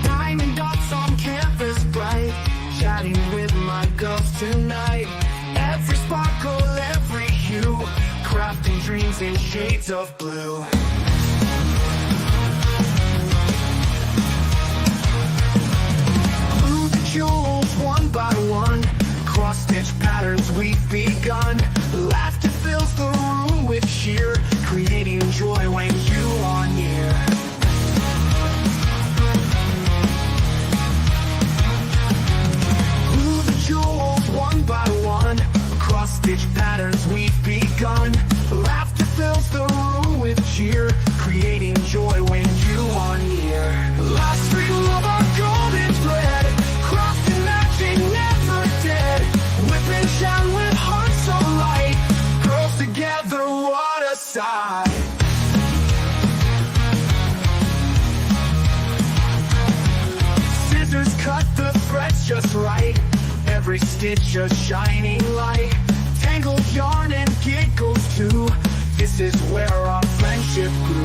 Diamond dots on canvas bright, chatting with my girls tonight. Every sparkle, every hue, crafting dreams in shades of blue. Blue the jewels one by one, cross-stitch patterns we've begun. Laughter fills the room with cheer, creating joy when you are near. Glue the jewels one by one, cross-stitch patterns we've begun. Laughter fills the room with cheer, creating joy when you are near. Last we love our golden thread, crossed and matching, never dead. Whip and chat with hearts so light, girls together, what a sight. Scissors cut the threads just right, every stitch a shining light. Tangled yarn and giggles too, this is where our friendship grew.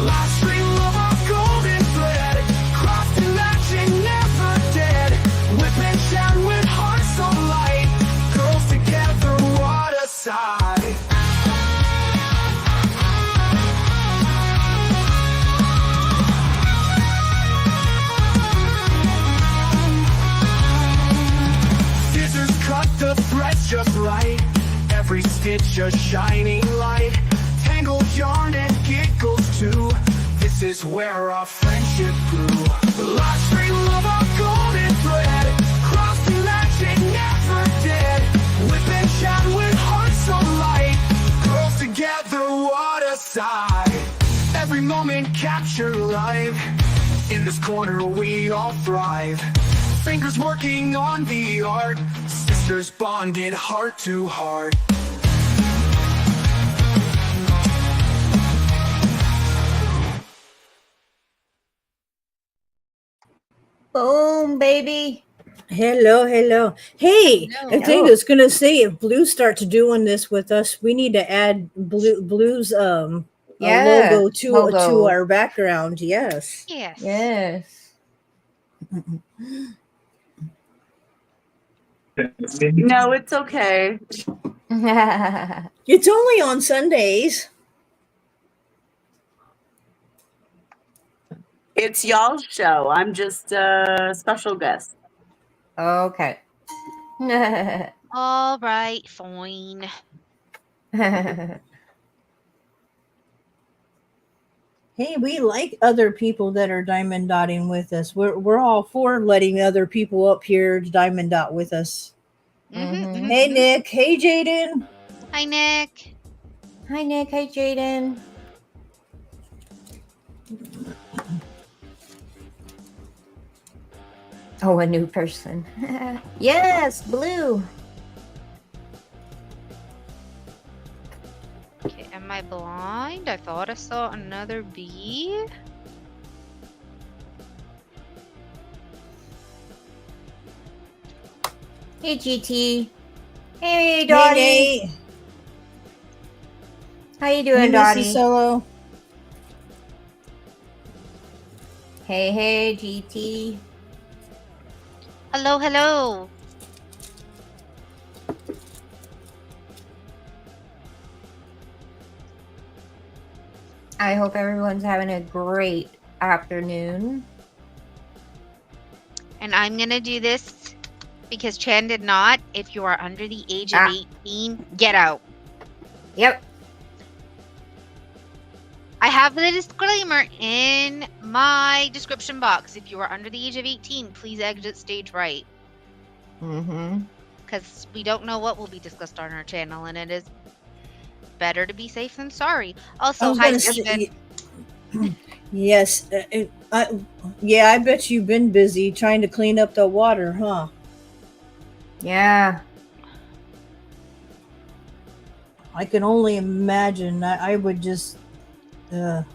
Last we love our golden thread, crossed and matching, never dead. Whip and chat with hearts so light, girls together, what a sight. Scissors cut the threads just right, every stitch a shining light. Tangled yarn and giggles too, this is where our friendship grew. Last we love our golden thread, crossed and matching, never dead. Whip and chat with hearts so light, girls together, what a sight. Every moment captured live, in this corner we all thrive. Fingers working on the art, sisters bonded heart to heart. Boom, baby. Hello. Hey, Hello. I think I was gonna say if Blue starts doing this with us, we need to add Blue's logo to our background. Yes. Yes. No, it's okay. It's only on Sundays. It's y'all's show. I'm just a special guest. Okay. All right, fine. Hey, we like other people that are diamond dotting with us. We're all for letting other people up here diamond dot with us. Mhm. Hey, Nick. Hey, Jaden. Hi, Nick. Hi, Nick. Hi, Jaden. Oh, a new person. Yes, Blue. Okay, am I blind? I thought I saw another bee. Hey, GT. Hey, Dottie. Hey, Nate. How you doing, Hey, Dottie? Mrs. Solo. Hey, GT. Hello, hello. I hope everyone's having a great afternoon. And I'm gonna do this because Chan did not. If you are under the age of 18, get out. Yep. I have the disclaimer in my description box. If you are under the age of 18, please exit stage right. Mm-hmm. Because we don't know what will be discussed on our channel, and it is better to be safe than sorry. Also, hi, Stephen. Yes. I bet you've been busy trying to clean up the water, huh? Yeah. I can only imagine. I would just... and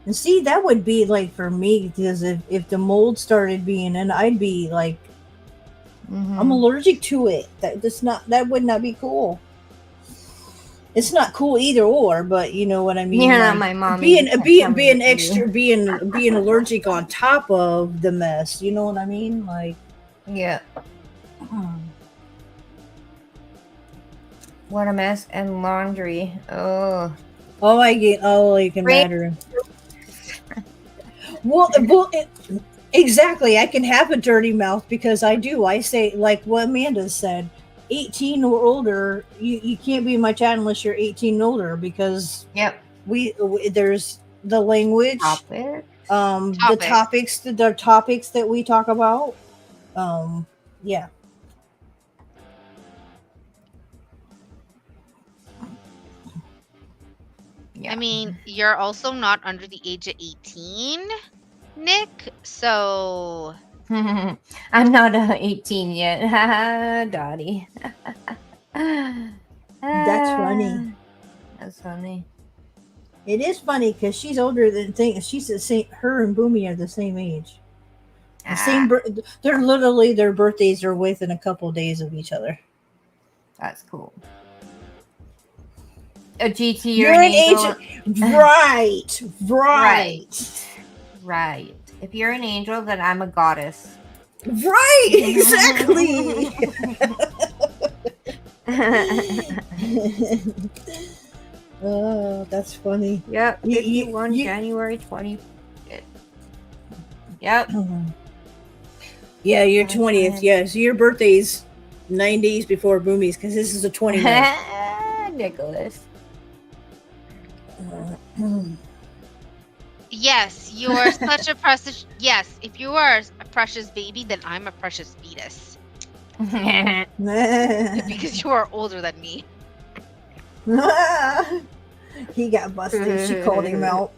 see, that would be like for me, because if the mold started being in, I'd be like, I'm allergic to it. That would not be cool. it's not cool either or, but you know what I mean. You're not like, my mommy. being You can't being tell me being what to extra, do. being allergic on top of the mess. You know what I mean? Like, Yeah. What a mess. And laundry. Oh. all I get, all I can Right. matter. Well, exactly. I can have a dirty mouth because I do. I say, like what Amanda said, 18 or older. You can't be in my chat unless you're 18 and older because Yep. we there's the language, Topic. the topics that we talk about. Yeah. Yeah. I mean, you're also not under the age of 18, Nick. So I'm not 18 yet. Dottie. That's funny. That's funny. It is funny because she's older than she's the same. Her and Boomy are the same age. The same. They're literally their birthdays are within a couple days of each other. That's cool. A GT, You're an angel. Right. Right. If you're an angel, then I'm a goddess. Right. Exactly. Oh, that's funny. Yep. 51 January 20. Yep. Yeah, your 20th. Yeah, so your birthday's 9 days before Boomy's because this is a 29th. Nicholas. yes, you are such a precious. Yes, if you are a precious baby, then I'm a precious fetus because you are older than me. He got busted. She called him out.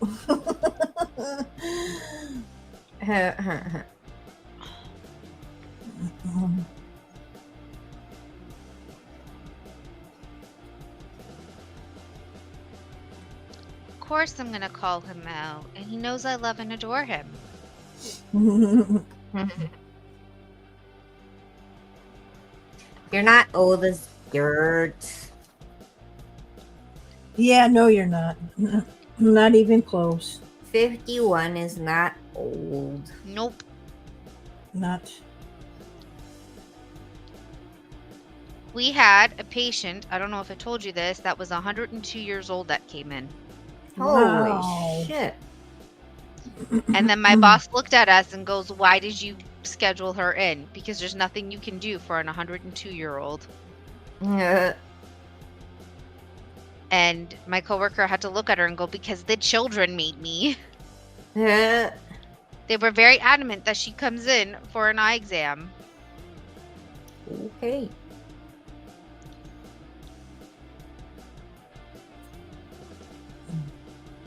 Of course, I'm gonna call him out, and he knows I love and adore him. You're not old as dirt. Yeah, no, you're not. Not even close. 51 is not old. Nope. Not. We had a patient, I don't know if I told you this, that was 102 years old that came in. Wow. Holy shit. And then my boss looked at us and goes, "Why did you schedule her in? Because there's nothing you can do for an 102-year-old." And my coworker had to look at her and go, "Because the children made me." They were very adamant that she comes in for an eye exam. Okay.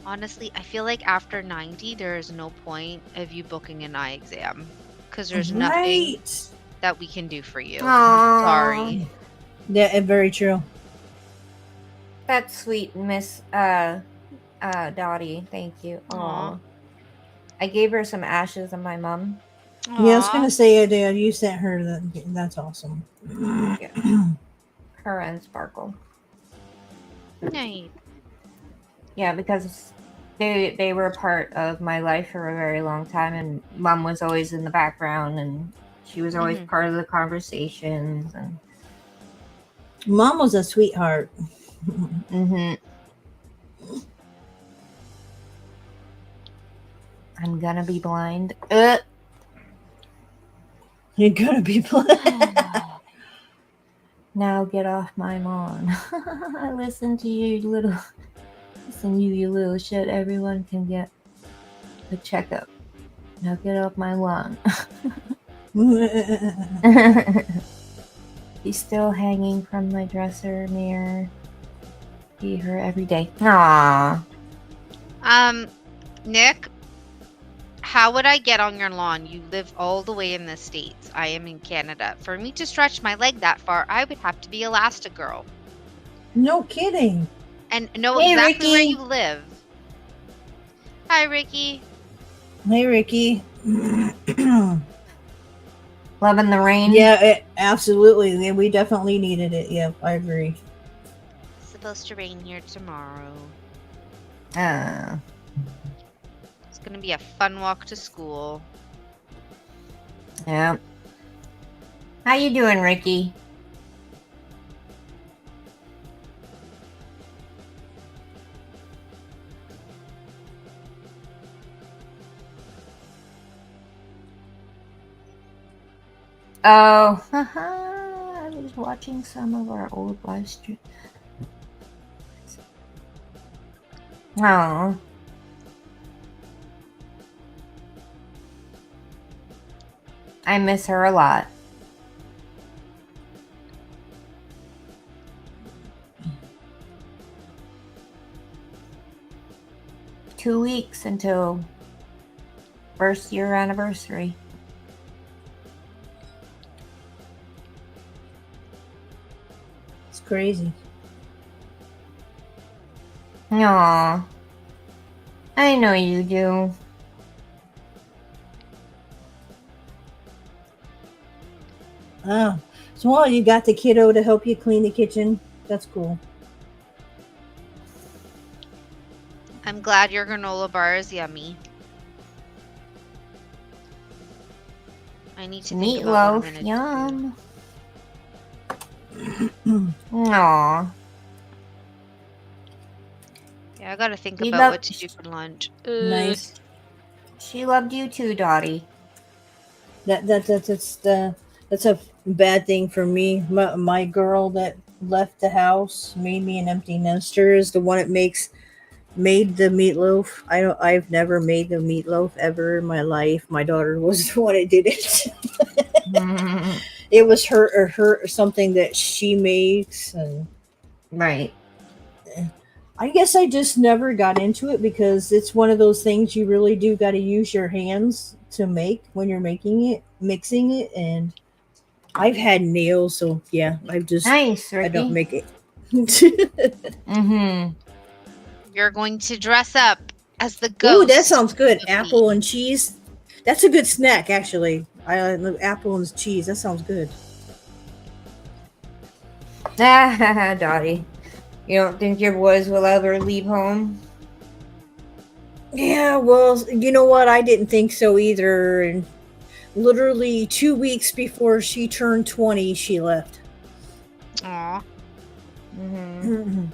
Honestly, I feel like after 90, there is no point of you booking an eye exam because there's nothing that we can do for you. Aww. Sorry. Yeah, very true. That's sweet, Miss Dottie. Thank you. Aw. I gave her some ashes of my mom. Yeah, I was Aw. gonna say, you sent her that. That's awesome. Her and Sparkle. Nice. Yeah, because they were a part of my life for a very long time, and Mom was always in the background, and she was always part of the conversations. And Mom was a sweetheart. I'm gonna be blind. You're gonna be blind. Now get off my lawn. Listen to you little shit. Everyone can get a checkup. Now get off my lawn. He's still hanging from my dresser mirror. See her every day. Aww. Nick, how would I get on your lawn? You live all the way in the States. I am in Canada. For me to stretch my leg that far, I would have to be Elastigirl. No kidding. And know Hey, exactly where Ricky. you live. Hi, Ricky. Hey, Ricky. Loving the rain. Yeah, absolutely. We definitely needed it. Yep, I agree. So supposed to rain here tomorrow. Oh. It's gonna be a fun walk to school. Yeah. How you doing, Ricky? Oh, haha. I was watching some of our old live stream. Oh. I miss her a lot. Two weeks until first year anniversary. It's crazy. Aw. I know you do. Oh, so well, you got the kiddo to help you clean the kitchen. That's cool. I'm glad your granola bar is yummy. I need to think about what I'm Meatloaf, gonna yum. Aw. Yeah, I gotta think We about love- what to do for lunch. Nice. She loved you too, Dottie. That's a bad thing for me. My girl that left the house, made me an empty nester, is the one that made the meatloaf. I've never made the meatloaf ever in my life. My daughter was the one that did it. It was her something that she makes, and Right. I guess I just never got into it because it's one of those things you really do got to use your hands to make when you're mixing it, and I've had nails, so yeah, Nice, I Ricky. don't make it. Mm-hmm. You're going to dress up as the ghost. Ooh, that sounds good. of Apple me. and cheese. That's a good snack, actually. I love apple and cheese. That sounds good. Dottie. You don't think your boys will ever leave home? Yeah, well, you know what? I didn't think so either. And literally 2 weeks before she turned 20, she left. Aw. Mm-hmm.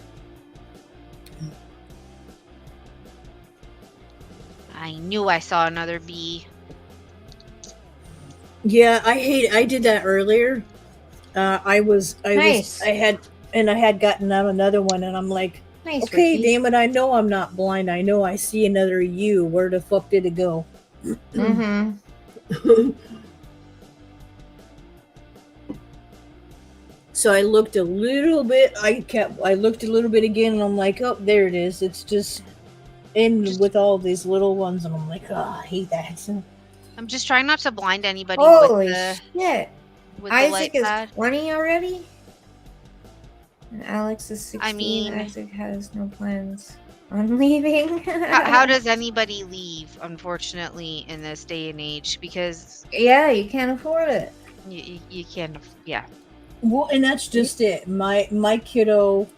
I knew I saw another bee. Yeah, I did that earlier. I Nice. had gotten out another one, and I'm like, Nice, okay, Ricky. damn it, I know I'm not blind. I know I see another you. Where the fuck did it go? Mm-hmm. So I looked a little bit. I looked a little bit again, and I'm like, oh, there it is. It's just in with all these little ones, and I'm like, oh, I hate that. I'm just trying not to blind anybody Holy with the shit. with the Isaac light is pad. 20 already? And Alex is 16. I mean- Isaac has no plans on leaving. How does anybody leave, unfortunately, in this day and age? Because Yeah, you can't afford it. you can't. Yeah. Well, and that's just it. My kiddo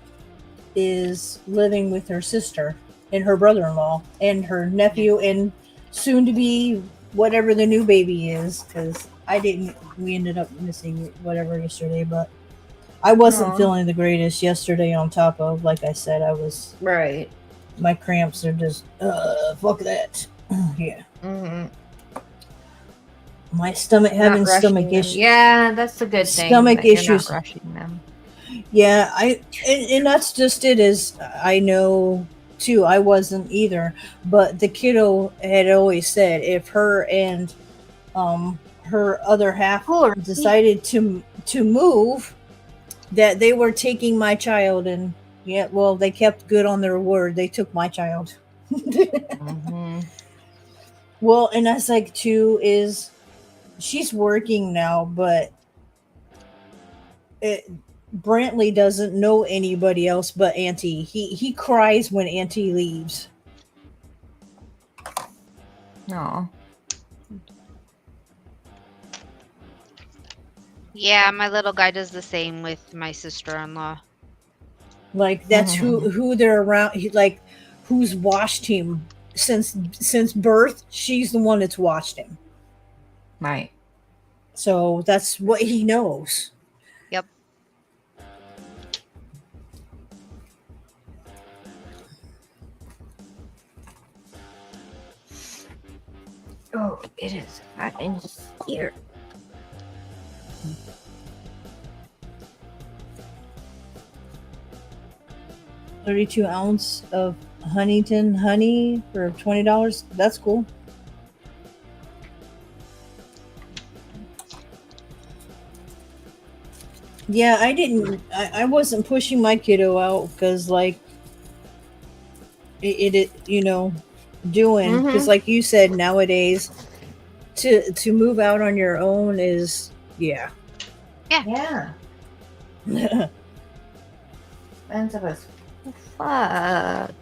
is living with her sister and her brother-in-law and her nephew and soon to be whatever the new baby is, because we ended up missing whatever yesterday, but I wasn't Aw. feeling the greatest yesterday, on top of, like I said, Right. my cramps are just fuck that. Yeah, Mm-hmm. my stomach having Not rushing stomach them. issues. Yeah, that's a good thing. Stomach that you're issues. Not rushing them. Yeah, and that's just it. Is I know too. I wasn't either, but the kiddo had always said if her and her other half Cool. decided to move, that they were taking my child, and yeah, well, they kept good on their word. They took my child. Mm-hmm. Well, and that's like too is she's working now, but Brantley doesn't know anybody else but Auntie. He cries when Auntie leaves. No. Yeah, my little guy does the same with my sister-in-law. Like that's who they're around. Like who's watched him since birth. She's the one that's watched him. Right. So that's what he knows. Yep. Oh, it is hot in here. 32 ounce of Huntington honey for $20. That's cool. Yeah, I wasn't pushing my kiddo out because like it doing because like you said, nowadays to move out on your own is Yeah. Expensive as fuck.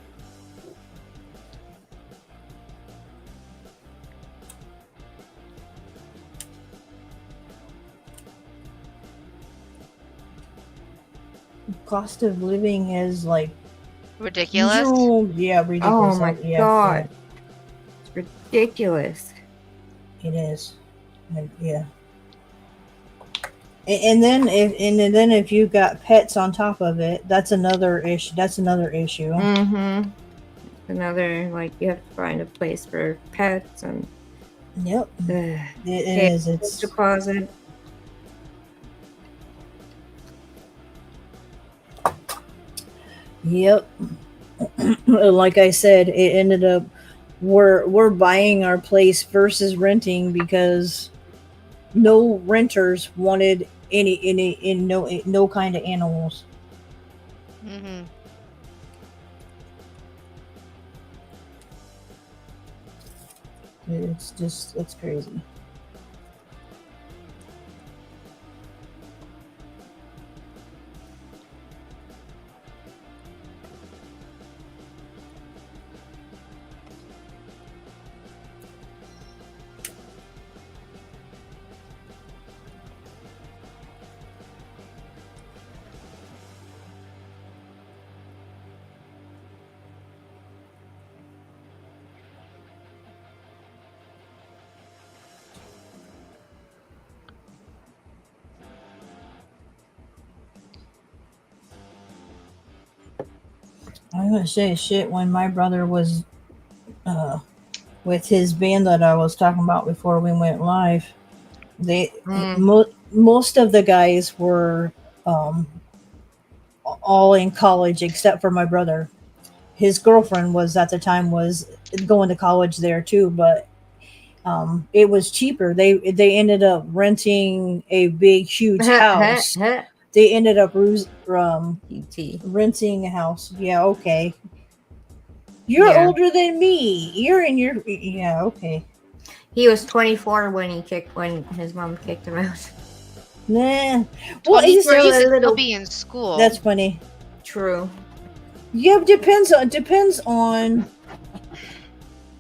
cost of living is like Ridiculous. Yeah, ridiculous. Oh my god. It's ridiculous. It is. Yeah. And then if you got pets on top of it, that's another issue. Mm-hmm. Another, like, you have to find a place for pets and Yep. it is. It's deposit. Yep. Like I said, it ended up we're buying our place versus renting because no renters wanted no kind of animals. Mm-hmm. It's crazy. I'm gonna say shit when my brother was with his band that I was talking about before we went live. They most of the guys were all in college except for my brother. His girlfriend was at the time was going to college there too, but it was cheaper. They ended up renting a big huge house. They ended up renting a house. Yeah, okay. You're older than me. You're in your okay. He was 24 when his mom kicked him out. Nah. Well, you could still be in school. That's funny. True. Yeah, depends on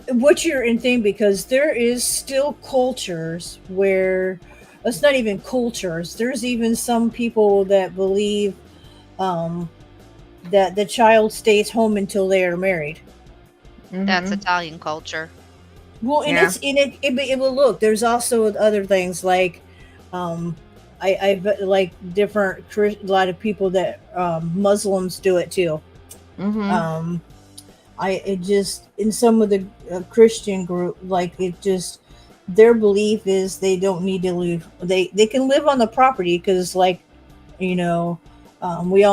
what you're in thing because there is still cultures where it's not even cultures. There's even some people that believe that the child stays home until they are married. That's Italian culture. Well, and it will look. There's also other things like, I've like different a lot of people that Muslims do it too. It just in some of the Christian group, like it just their belief is they don't need to leave. They can live on the property because, like, we all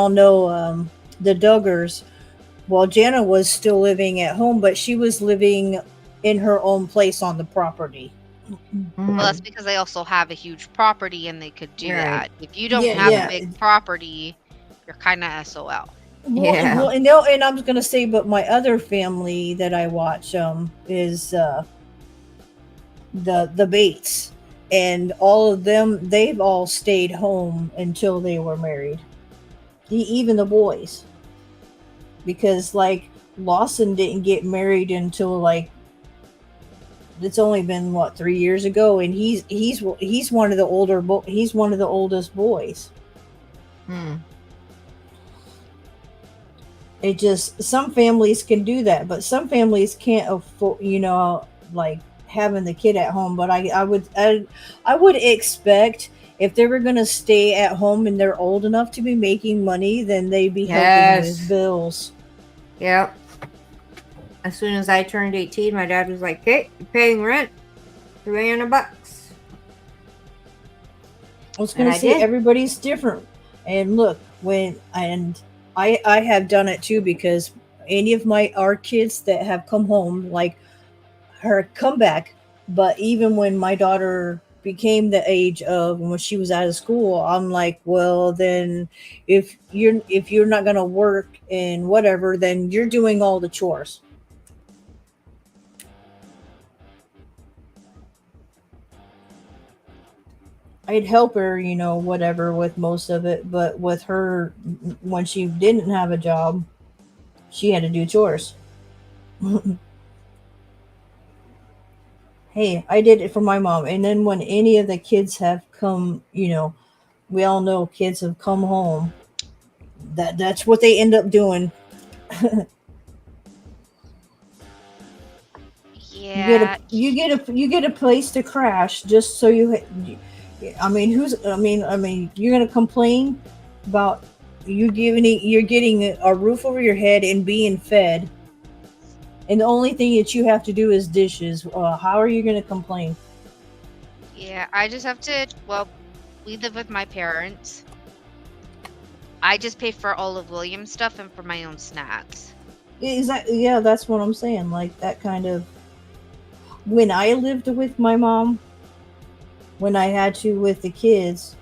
know the Duggars. Well, Jana was still living at home, but she was living in her own place on the property. Well, that's because they also have a huge property and they could do that. If you don't have a big property, you're kind of SOL. Well, and I was gonna say, but my other family that I watch is the Bates, and all of them, they've all stayed home until they were married. Even the boys, because like Lawson didn't get married until like it's only been 3 years ago, and he's one of the oldest boys. It just, some families can do that, but some families can't afford, like having the kid at home. But I would expect if they were going to stay at home and they're old enough to be making money, then they'd be helping with Yes. bills. Yep. As soon as I turned 18, my dad was like, "Okay, you're paying rent, $300." I was And going to I say did. everybody's different. And look, I have done it too, because any of our kids that have come home, like her come back, but even when my daughter became the age of when she was out of school, I'm like, well, then if you're not going to work and whatever, then you're doing all the chores. I'd help her, whatever, with most of it, but with her, when she didn't have a job, she had to do chores. Hey, I did it for my mom. And then when any of the kids have come, we all know kids have come home. That's what they end up doing. Yeah. You get a place to crash just so I mean, you're gonna complain about you're getting a roof over your head and being fed, and the only thing that you have to do is dishes. How are you gonna complain? Yeah, I just have to, well, we live with my parents. I just pay for all of William's stuff and for my own snacks. Exactly. Yeah, that's what I'm saying. Like that kind of. When I lived with my mom, when I had to with the kids,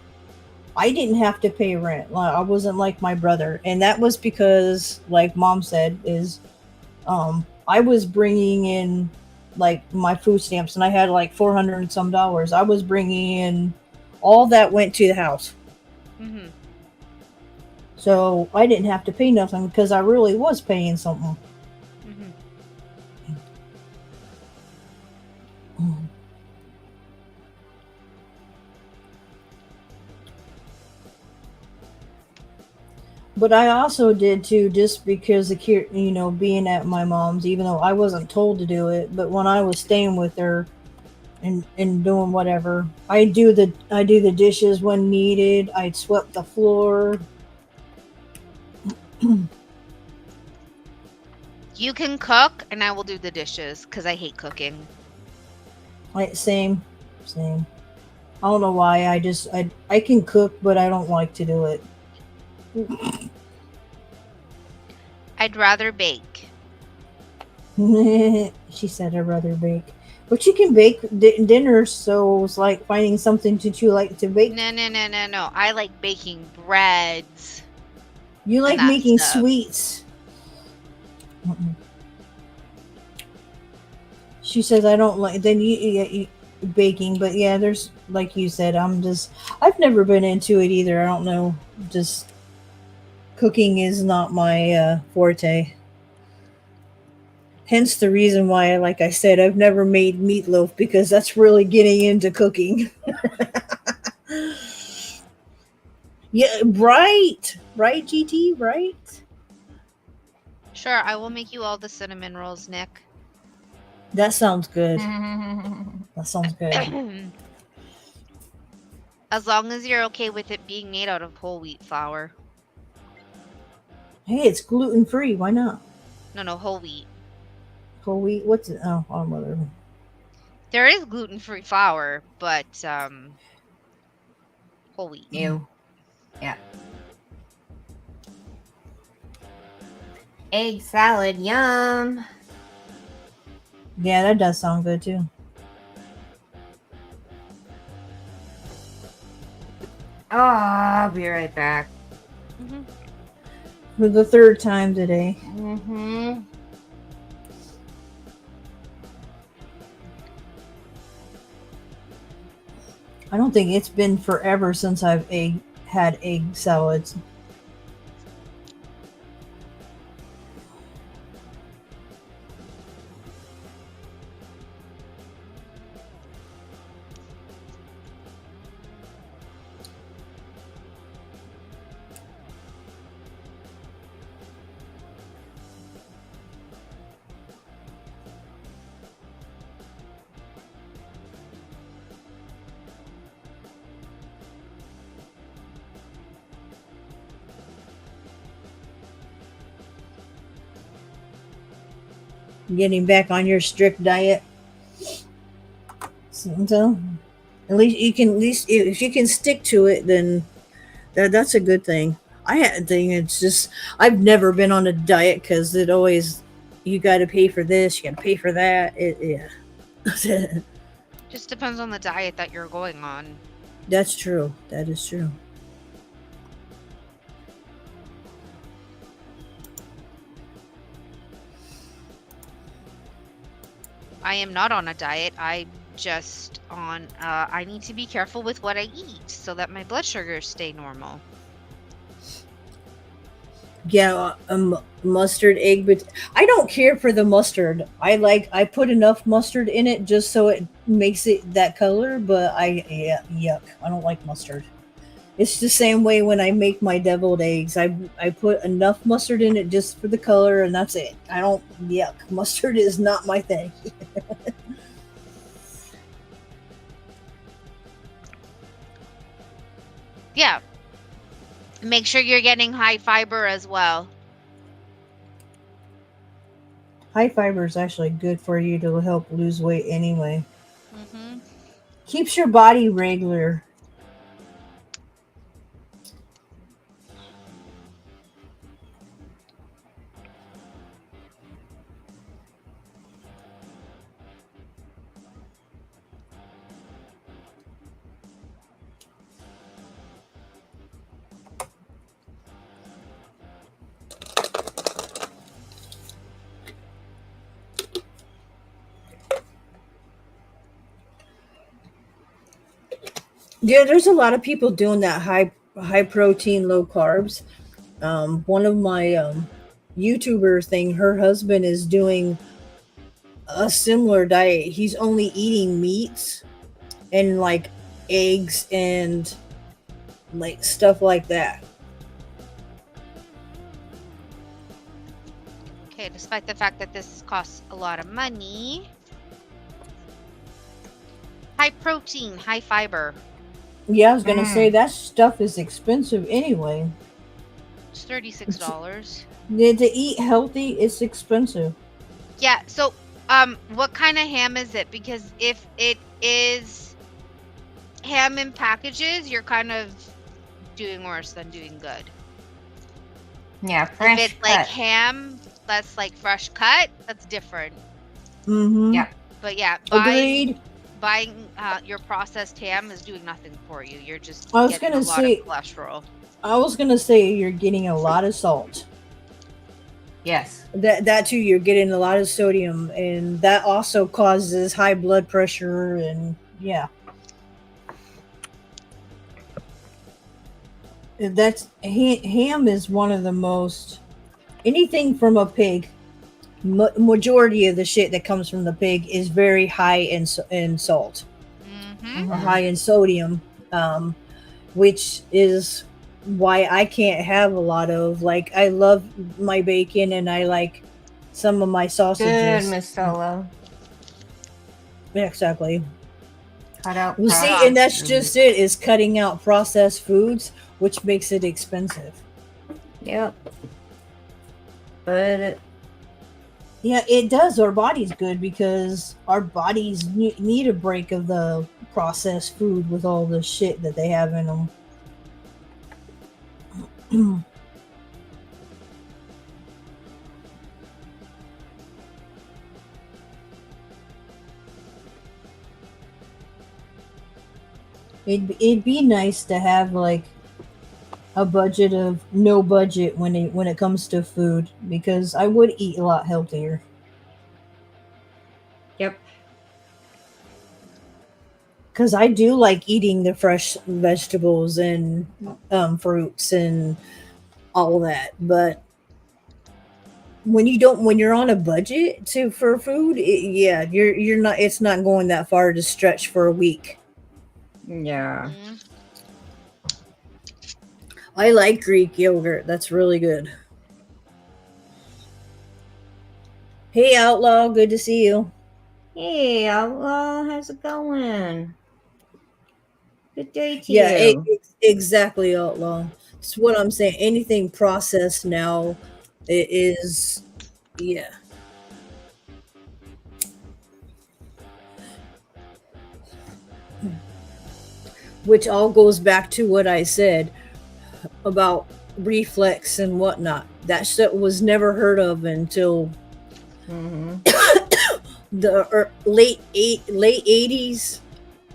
I didn't have to pay rent. Like, I wasn't like my brother, and that was because, like mom said, is I was bringing in like my food stamps, and I had like 400 and some dollars. I was bringing in, all that went to the house, Hmm. so I didn't have to pay nothing because I really was paying something. Hmm. But I also did too, just because the kid, being at my mom's, even though I wasn't told to do it. But when I was staying with her and doing whatever, I do the dishes when needed. I'd swept the floor. You can cook and I will do the dishes because I hate cooking. Like same. I don't know why. I can cook, but I don't like to do it. I'd rather bake. She said I'd rather bake. But you can bake dinner, so it's like finding something that you like to bake. No. I like baking breads You and like that making stuff. sweets. Mm-mm. She says I don't like. Then you baking, but yeah, there's, like you said. I've never been into it either. I don't know. Just cooking is not my forte. Hence the reason why, like I said, I've never made meatloaf, because that's really getting into cooking. Yeah, right, GT, right. Sure, I will make you all the cinnamon rolls, Nick. That sounds good. That sounds good. As long as you're okay with it being made out of whole wheat flour. Hey, it's gluten free. Why not? No, whole wheat. Whole wheat. What's it? Oh, mother. There is gluten-free flour, but whole wheat. Ew. Yeah. Egg salad, yum. Yeah, that does sound good too. Oh, I'll be right back. Hmm. For the third time today. Mm-hmm. I don't think it's been forever since I've had egg salads. getting back on your strict diet. So at least you can, at least if you can stick to it, then that's a good thing. I had a thing. It's just I've never been on a diet because it always you got to pay for this, you got to pay for that. Yeah, Just depends on the diet that you're going on. that's true. That is true. I am not on a diet. I just on I need to be careful with what I eat so that my blood sugars stay normal. Yeah, mustard, egg, but I don't care for the mustard. I put enough mustard in it just so it makes it that color. But yuck. I don't like mustard. It's the same way when I make my deviled eggs. I put enough mustard in it just for the color, and that's it. I don't yuck. Mustard is not my thing. Yeah. Make sure you're getting high fiber as well. High fiber is actually good for you to help lose weight anyway. Mm-hmm. Keeps your body regular. Yeah, there's a lot of people doing that high protein, low carbs. One of my YouTuber thing, her husband is doing a similar diet. He's only eating meats and like eggs and like stuff like that. Okay, despite the fact that this costs a lot of money. High protein, high fiber. Yeah, I was gonna say that stuff is expensive anyway. It's $36. Yeah, to eat healthy, it's expensive. Yeah, so what kind of ham is it? Because if it is ham in packages, you're kind of doing worse than doing good. Yeah, fresh If it's cut. like ham that's like fresh cut, that's different. Mm-hmm. Yeah. But yeah, Agreed. buying your processed ham is doing nothing for you. You're just I was getting gonna a lot say- of cholesterol. I was gonna say you're getting a lot of salt. Yes. That too, you're getting a lot of sodium, and that also causes high blood pressure. And yeah, that's ham is one of the most anything from a pig. Majority of the shit that comes from the pig is very high in salt, Mm-hmm. or high in sodium, which is why I can't have a lot of like. I love my bacon and I like some of my Good, sausages. Miss Solo. Yeah, exactly. Cut out. Well, see, processed and that's foods. just it, is cutting out processed foods, which makes it expensive. Yep. But Yeah, it does. Our body's good because our bodies need a break of the processed food with all the shit that they have in them. It'd be nice to have like a budget of no budget when it comes to food, because I would eat a lot healthier. yep. Because I do like eating the fresh vegetables and fruits and all that, but when you're on a budget for food, yeah, you're not. It's not going that far to stretch for a week. Yeah. Mm-hmm. I like Greek yogurt. That's really good. Hey, Outlaw, good to see you. Hey, Outlaw, how's it going? Good day to Yeah, you. exactly, Outlaw. That's what I'm saying. Anything processed now, it is, yeah. which all goes back to what I said about reflex and whatnot. That shit was never heard of until Mm-hmm. the late 80s,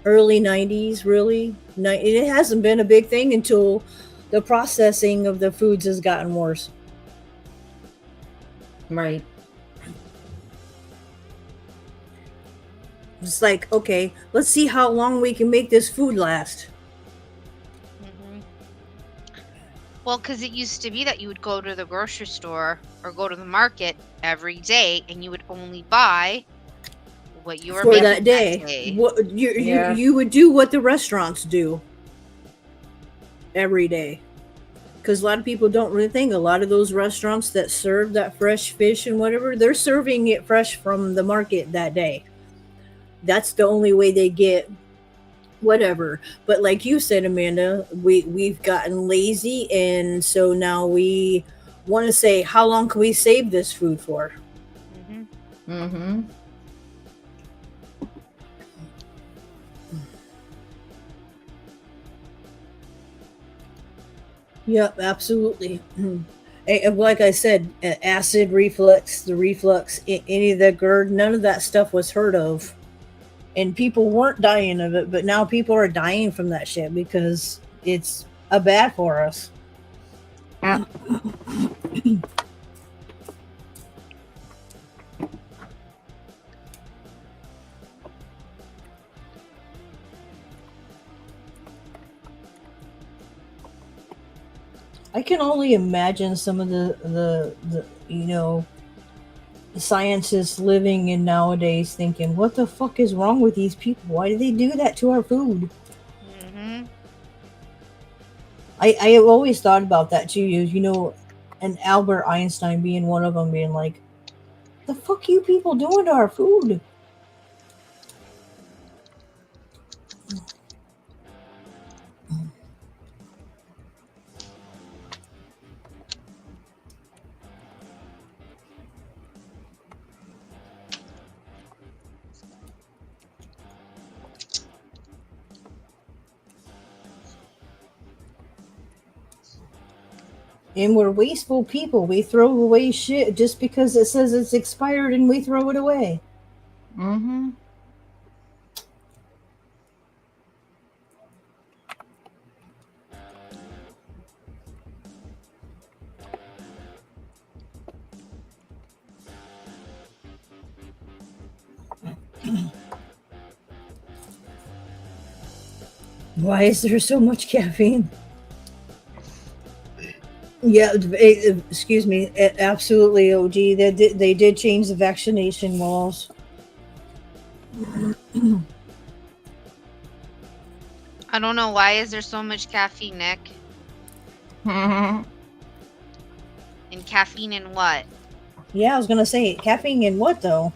early 90s. Really, it hasn't been a big thing until the processing of the foods has gotten worse. Right. It's like, okay, let's see how long we can make this food last. Hmm. Well, because it used to be that you would go to the grocery store or go to the market every day, and you would only buy what you were For making that day. What Yeah. you would do what the restaurants do every day. Because a lot of people don't really think a lot of those restaurants that serve that fresh fish and whatever, they're serving it fresh from the market that day. That's the only way they get whatever. But like you said, Amanda, we've gotten lazy, and so now we want to say, how long can we save this food for? Hmm. Mm-hmm. Yep, absolutely. Like I said, acid reflux, the reflux, any of the GERD, none of that stuff was heard of. And people weren't dying of it, but now people are dying from that shit because it's bad for us. Yeah. I can only imagine some of the scientists living in nowadays thinking, what the fuck is wrong with these people? Why do they do that to our food? Hmm. I have always thought about that too. And Albert Einstein being one of them, being like, the fuck you people doing to our food? And we're wasteful people. We throw away shit just because it says it's expired and we throw it away. Mm-hmm. Why is there so much caffeine? Yeah, excuse me. Absolutely, OG. They did change the vaccination laws. I don't know, why is there so much caffeine, Nick? Mm-hmm. And caffeine in what? Yeah, I was gonna say caffeine in what though?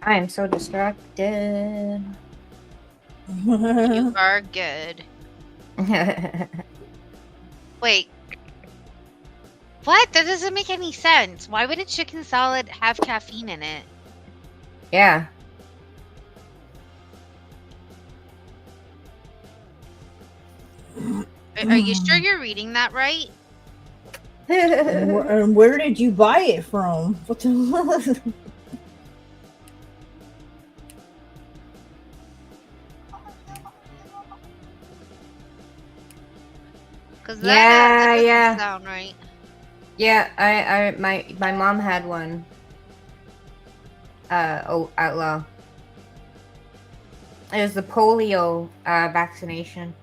I am so distracted. You are good. Wait. What? That doesn't make any sense. Why would a chicken salad have caffeine in it? Yeah. Are you sure you're reading that right? And where did you buy it from? What the? Because Yeah, that doesn't yeah. sound right. Yeah, my mom had one. Outlaw. It was the polio vaccination,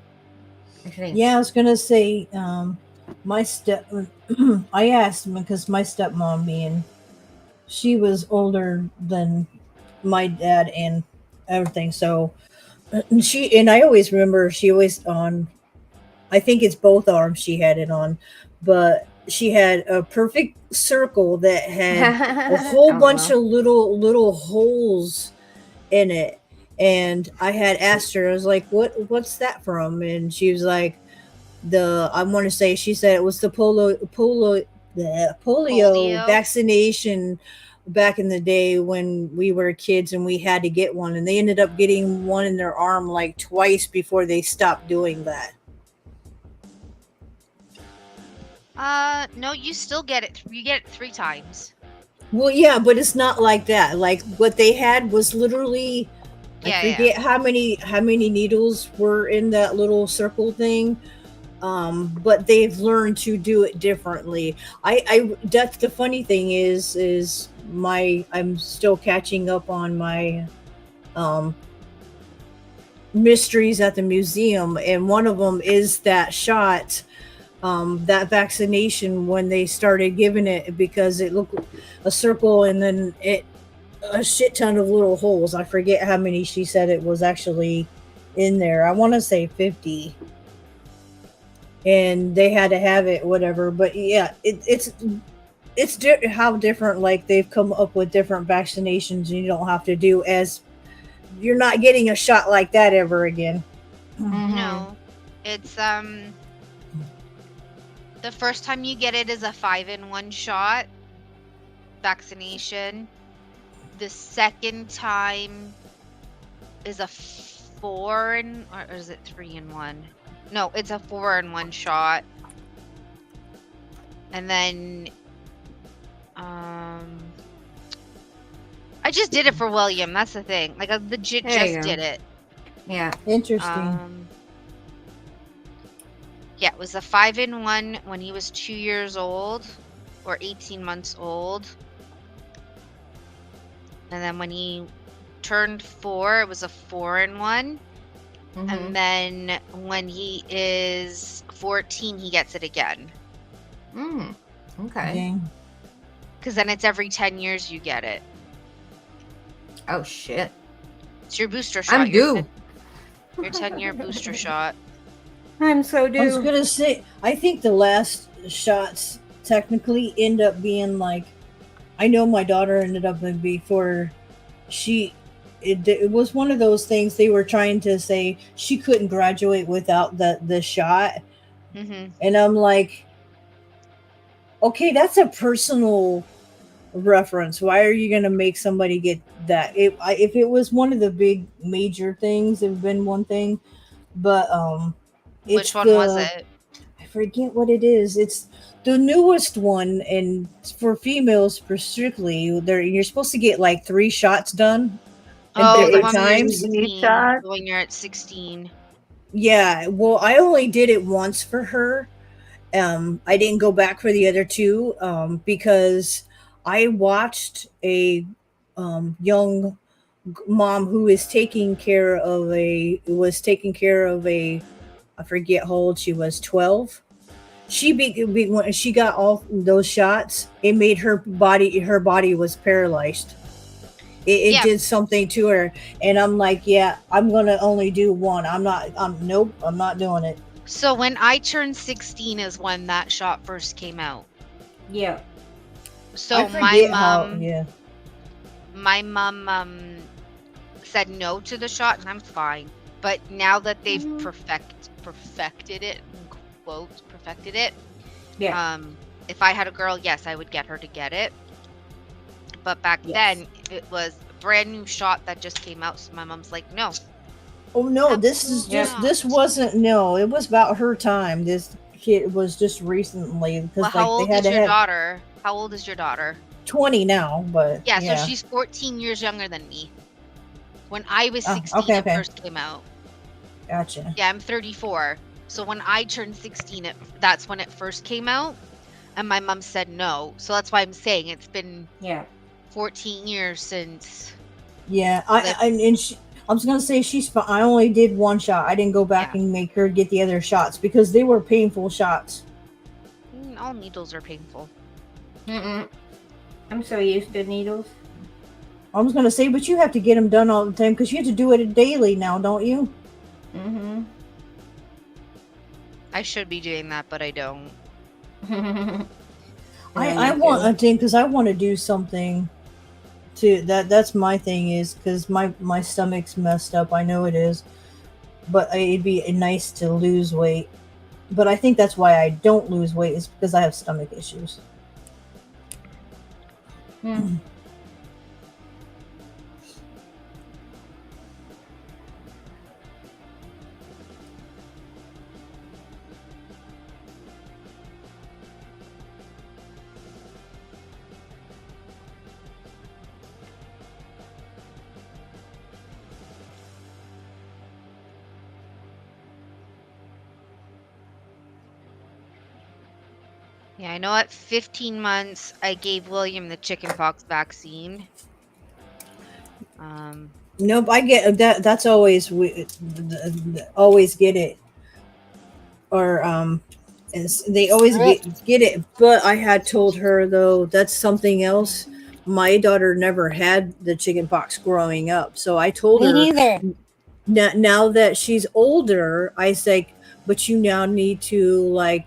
I think. Yeah, I was gonna say, my step. I asked because my stepmom, being she was older than my dad and everything, so she and I always remember she always on. I think it's both arms she had it on, but she had a perfect circle that had a whole Oh, bunch well. of little holes in it. And I had asked her, I was like, what's that from? And she was like, the I want to say she said it was the polio Polio. vaccination back in the day when we were kids and we had to get one, and they ended up getting one in their arm like twice before they stopped doing that. No, you still get it. You get it 3 times. Well, yeah, but it's not like that. Like what they had was literally, I Yeah, yeah. forget how many needles were in that little circle thing. But they've learned to do it differently. I that's the funny thing is my I'm still catching up on my um mysteries at the museum, and one of them is that shot, that vaccination when they started giving it, because it looked a circle and then it a shit ton of little holes. I forget how many she said it was actually in there. I want to say 50, and they had to have it whatever. But yeah, how different, like they've come up with different vaccinations, and you don't have to do as you're not getting a shot like that ever again. No. It's the first time you get it is a 5-in-1 shot vaccination. The second time is a 4 in, or is it 3-in-1? No, it's a 4-in-1 shot. And then I just did it for William. That's the thing. Like I legit There you just go. did it. Yeah. Interesting. Yeah, it was a 5-in-1 when he was 2 years old or 18 months old. And then when he turned 4, it was a 4-in-1. Mhm. And then when he is 14, he gets it again. Okay. Dang. Because then it's every 10 years you get it. Oh shit. It's your booster shot. I'm due. Your 10-year booster shot. I'm so I was due. gonna say, I think the last shots technically end up being like, I know my daughter ended up in before it was one of those things they were trying to say she couldn't graduate without the shot, Mm-hmm. and I'm like, okay, that's a personal reference. Why are you gonna make somebody get that? If it was one of the big major things, it would have been one thing, but it's Which one was the it? I forget what it is. It's the newest one, and for females strictly, you're supposed to get like 3 shots done Oh, the 8 one when you're times. 16. shot? The one you're at 16. Yeah, well, I only did it once for her. I didn't go back for the other 2, because I watched a young mom who is taking care of a I forget how old she was, 12. When she got all those shots, it made her body was paralyzed. It Yeah. did something to her, and I'm like, yeah, I'm gonna only do one. Nope, I'm not doing it. So when I turned 16 is when that shot first came out. Yeah. So I forget my mom said no to the shot, and I'm fine. But now that they've perfected it, in quotes, perfected it. Yeah. If I had a girl, yes, I would get her to get it. But back then, it was a brand new shot that just came out. So my mom's like, no. Oh no, this is Absolutely just not. this wasn't no. It was about her time. This kid was just recently because Well, how like old they had is to your have daughter? How old is your daughter? 20 now, but Yeah, so she's 14 years younger than me. When I was Oh, 16, okay. it first came out. Gotcha. Yeah, I'm 34. So when I turned 16, that's when it first came out. And my mom said no. So that's why I'm saying it's been Yeah. 14 years since. Yeah, I was gonna say she's fine. I only did one shot. I didn't go back Yeah. and make her get the other shots because they were painful shots. All needles are painful. Mm-mm. I'm so used to needles. I was gonna say, but you have to get them done all the time because you have to do it daily now, don't you? Mm-hmm. I should be doing that, but I don't. I want a thing because I want to do something to that's my thing is because my stomach's messed up. I know it is, but it'd be nice to lose weight. But I think that's why I don't lose weight is because I have stomach issues. Hmm. Yeah, I know at 15 months I gave William the chickenpox vaccine. Nope, I get that. That's always always get it, or they always get it. But I had told her though that's something else. My daughter never had the chicken pox growing up, so I told Me her neither. now that she's older, I say, but you now need to like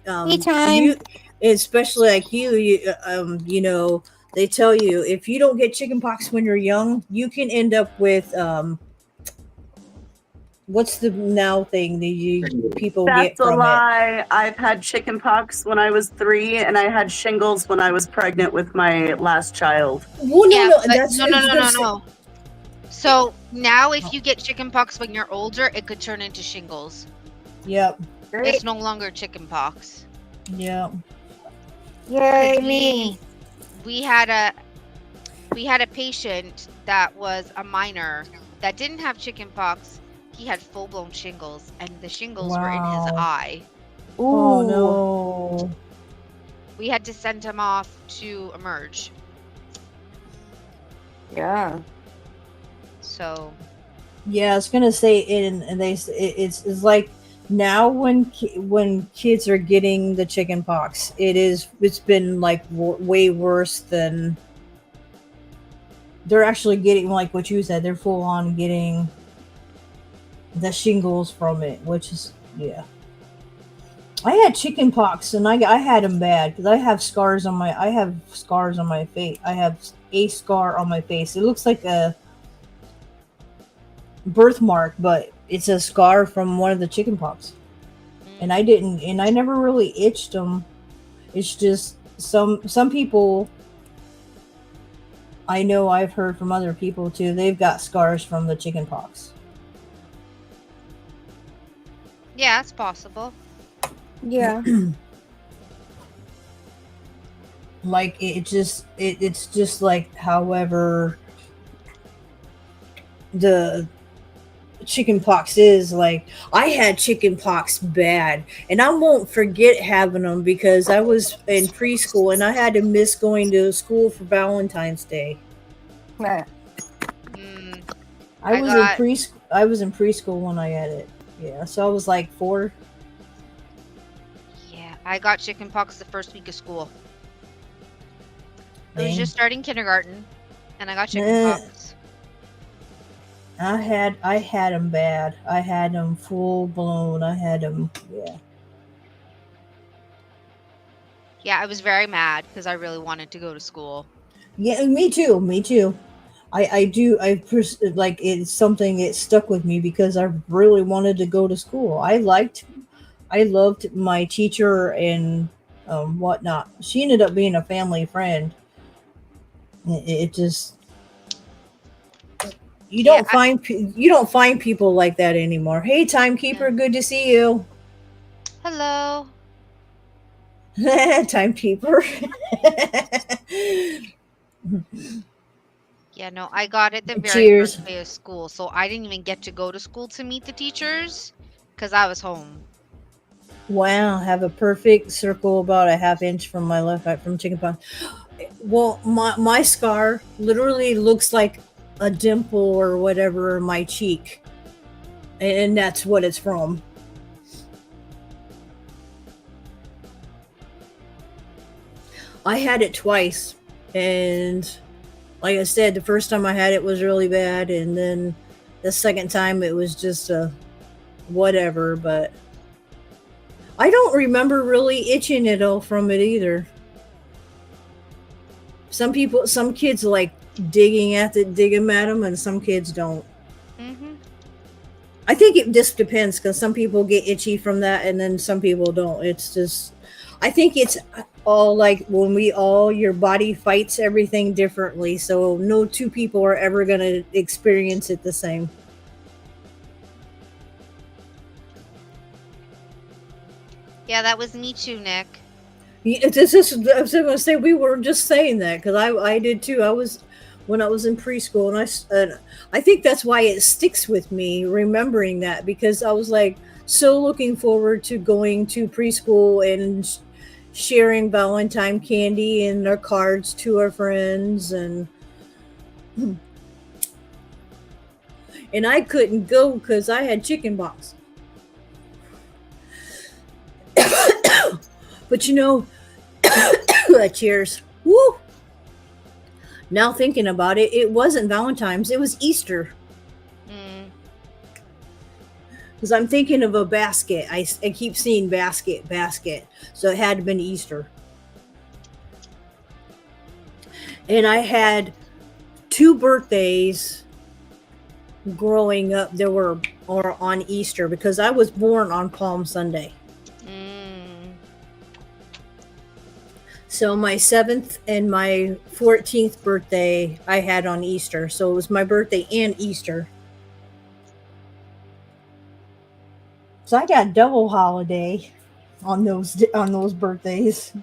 Me time. you, especially like you know, they tell you if you don't get chickenpox when you're young, you can end up with what's the now thing that you people get That's a from it? lie. I've had chicken pox when I was 3, and I had shingles when I was pregnant with my last child. Well, yeah, no, but that's no. So now if you get chickenpox when you're older, it could turn into shingles. Yep, It's no longer chickenpox. yep. Yay, me. We had a patient that was a minor that didn't have chickenpox. He had full-blown shingles, and the shingles were in his Wow. eye. Oh no. We had to send him off to emerge. Yeah. So Yeah, I was gonna say and it's like now when kids are getting the chicken pox, it's been like way worse than they're actually getting like what you said. They're full on getting the shingles from it, which is yeah. I had chicken pox and I had them bad because I have scars on my face. I have a scar on my face. It looks like a birthmark, but it's a scar from one of the chicken pox. And I never really itched them. It's just some people I know I've heard from other people too. They've got scars from the chicken pox. yeah, it's possible. Yeah. Like it's just like however the chicken pox is like I had chicken pox bad and I won't forget having them because I was in preschool and I had to miss going to school for Valentine's Day. Yeah. I was in preschool when I had it. Yeah, so I was like 4. Yeah, I got chickenpox the first week of school. I was Dang. just starting kindergarten, and I got chickenpox. I had them bad. I had them full blown. I had them. Yeah. Yeah, I was very mad because I really wanted to go to school. Yeah, me too. Me too. Like it's something that stuck with me because I really wanted to go to school. I loved my teacher and whatnot. She ended up being a family friend. It just you don't find people like that anymore. Hey, timekeeper, good to see you. Hello. Timekeeper. Yeah, no, I got it the very Cheers. first day of school, so I didn't even get to go to school to meet the teachers because I was home. Wow, have a perfect circle about a half inch from my left eye from chickenpox. Well, my scar literally looks like a dimple or whatever in my cheek, and that's what it's from. I had it twice, and like I said, the first time I had it was really bad, and then the second time it was just a whatever. But I don't remember really itching at all from it either. Some kids like digging at them, and some kids don't. Mm-hmm. I think it just depends because some people get itchy from that, and then some people don't. It's just, I think it's all like when your body fights everything differently. So no two people are ever going to experience it the same. Yeah, that was me too, Nick. I was going to say, we were just saying that because I did too. When I was in preschool, and I think that's why it sticks with me, remembering that, because I was like so looking forward to going to preschool and sharing Valentine candy and our cards to our friends, and I couldn't go because I had chicken pox. But cheers. Woo! Now thinking about it, it wasn't Valentine's, it was Easter. Because I'm thinking of a basket. I keep seeing basket. So it had been Easter. And I had 2 birthdays growing up that were on Easter because I was born on Palm Sunday. So my 7th and my 14th birthday I had on Easter. So it was my birthday and Easter. So I got double holiday on those birthdays.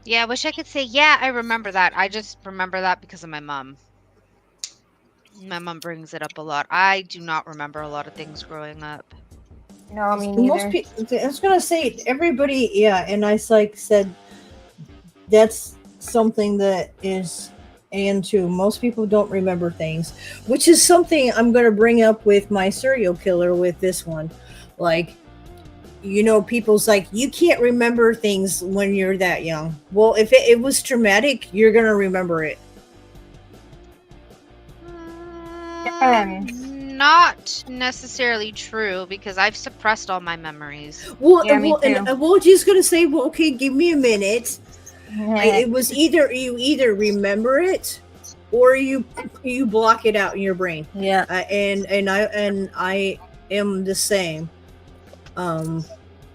Yeah, I wish I could say, yeah, I remember that. I just remember that because of my mom. My mom brings it up a lot. I do not remember a lot of things growing up. No, me neither. Most people, I was gonna say everybody, yeah, and I said that's something that is, and too, most people don't remember things, which is something I'm gonna bring up with my serial killer with this one, like. People's like, you can't remember things when you're that young. Well, if it was traumatic, you're going to remember it. Not necessarily true because I've suppressed all my memories. Well, Yeah, me too. and just going to say, well, okay, give me a minute. It was either you remember it or you block it out in your brain. Yeah. And I am the same.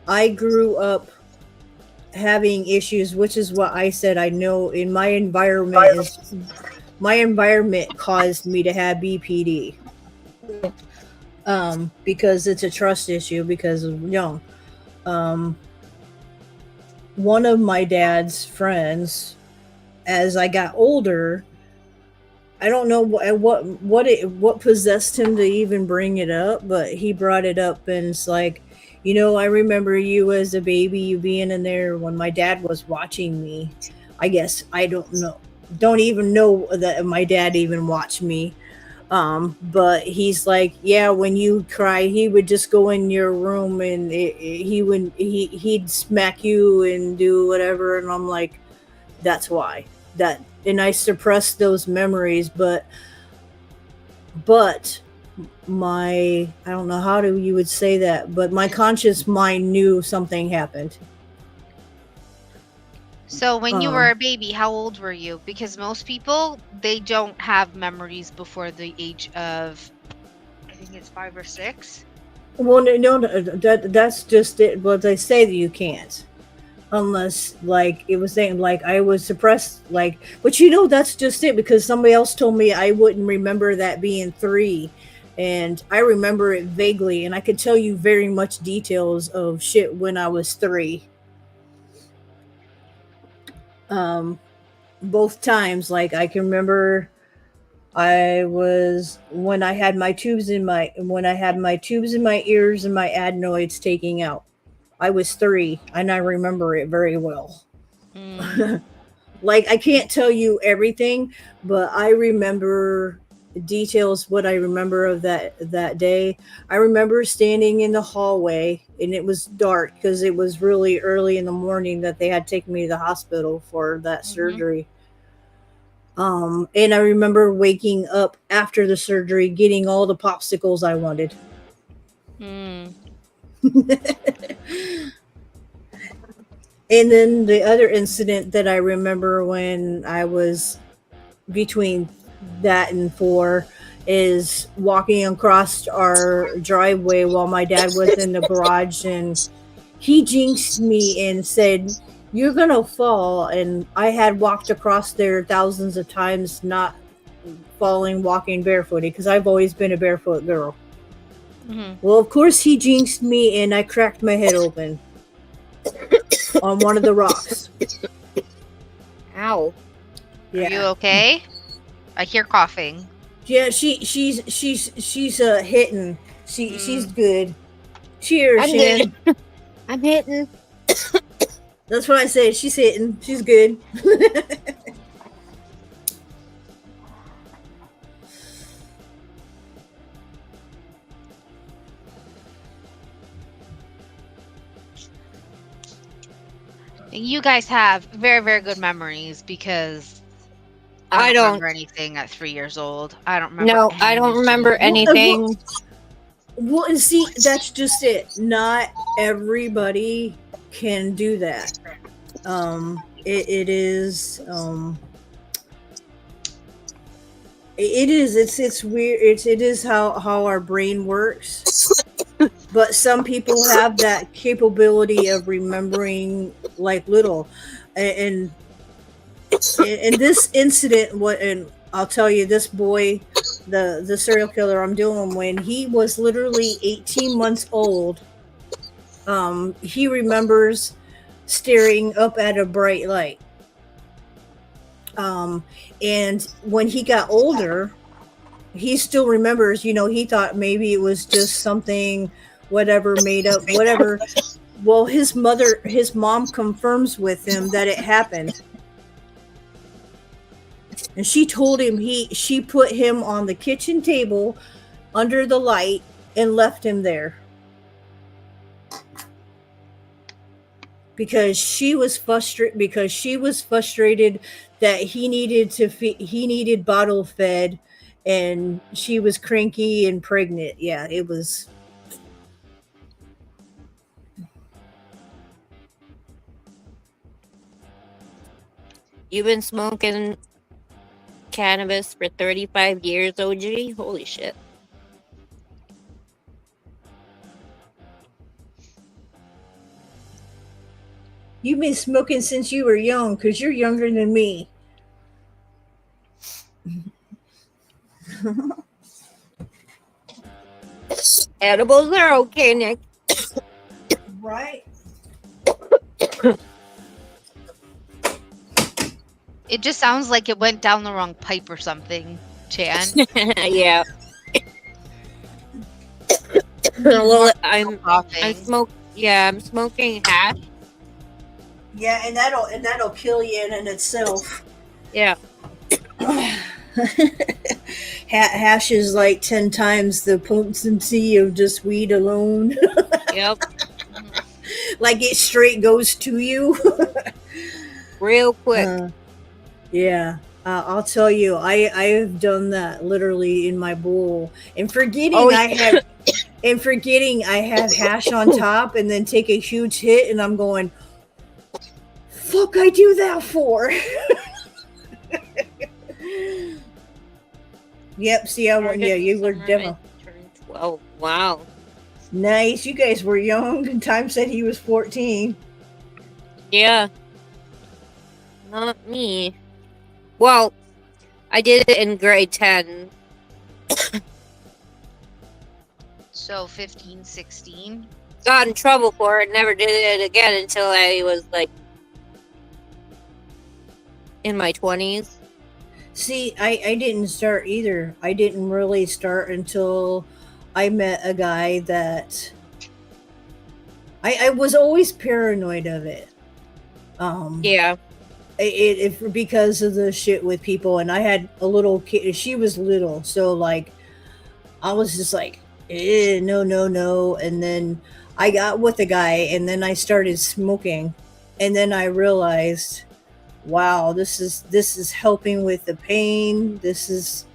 I grew up having issues, which is what I said. I know in my environment caused me to have BPD. Because it's a trust issue because of young. One of my dad's friends, as I got older, I don't know what possessed him to even bring it up, but he brought it up, and it's like, I remember you as a baby, you being in there when my dad was watching me. I guess I don't even know that my dad even watched me. But he's like, yeah, when you cry, he would just go in your room and he'd smack you and do whatever. And I'm like, that's why and I suppressed those memories, but I don't know how you would say that, but my conscious mind knew something happened. So when you were a baby, how old were you? Because most people, they don't have memories before the age of, I think it's 5 or 6. Well, no, that's just it. But they say that you can't, unless like it was saying like I was suppressed, like. But that's just it because somebody else told me I wouldn't remember that being 3, And I remember it vaguely, and I could tell you very much details of shit when I was 3. Both times, like I can remember I was when I had my tubes in my ears and my adenoids taking out. I was 3 and I remember it very well. Mm. Like I can't tell you everything, but I remember details what I remember of that day. I remember standing in the hallway and it was dark because it was really early in the morning that they had taken me to the hospital for that surgery. And I remember waking up after the surgery getting all the popsicles I wanted. Mm. And then the other incident that I remember when I was between that and 4 is walking across our driveway while my dad was in the garage, and he jinxed me and said, "You're gonna fall." And I had walked across there thousands of times, not falling, walking barefooted, because I've always been a barefoot girl. Well, of course he jinxed me and I cracked my head open on one of the rocks. Ow. Yeah. Are you okay? I hear coughing. Yeah, she's hitting. She's good. Cheers, I'm Shan. good. I'm hitting. That's what I said. She's hitting. She's good. You guys have very, very good memories because I don't. remember anything at 3 years old. I don't remember. No, I don't remember anything. anything. Well, and see, that's just it. Not everybody can do that. It is. It is. It's weird. It is how our brain works. But some people have that capability of remembering like little, and in this incident, and I'll tell you, this boy, the serial killer I'm dealing when he was literally 18 months old. He remembers staring up at a bright light. And when he got older, he still remembers, he thought maybe it was just something, whatever, made up, whatever. Well, his mom confirms with him that it happened. And she told him she put him on the kitchen table under the light and left him there. Because she was frustrated that he needed bottle fed, and she was cranky and pregnant. Yeah, it was. You've been smoking cannabis for 35 years, OG? Holy shit. You've been smoking since you were young, because you're younger than me. Edibles are okay, Nick. Right? It just sounds like it went down the wrong pipe or something, Chan. Yeah. Well, I'm smoking hash. Yeah, and that'll kill you in itself. Yeah. Hash is like 10 times the potency of just weed alone. Yep. Like it straight goes to you. Real quick. Yeah. I'll tell you, I've done that literally in my bowl, and forgetting I have hash on top, and then take a huge hit, and I'm going, fuck, I do that for. Yep. See, you were definitely 12. Wow. nice. You guys were young, and Time said he was 14. Yeah. Not me. Well, I did it in grade 10. So 15, 16. Got in trouble for it. Never did it again until I was like in my 20s. See, I didn't start either. I didn't really start until I met a guy that I was always paranoid of it. Yeah. It because of the shit with people, and I had a little kid. She was little, so like I was just like, no, no, no. And then I got with a guy, and then I started smoking, and then I realized, wow, this is helping with the pain. This is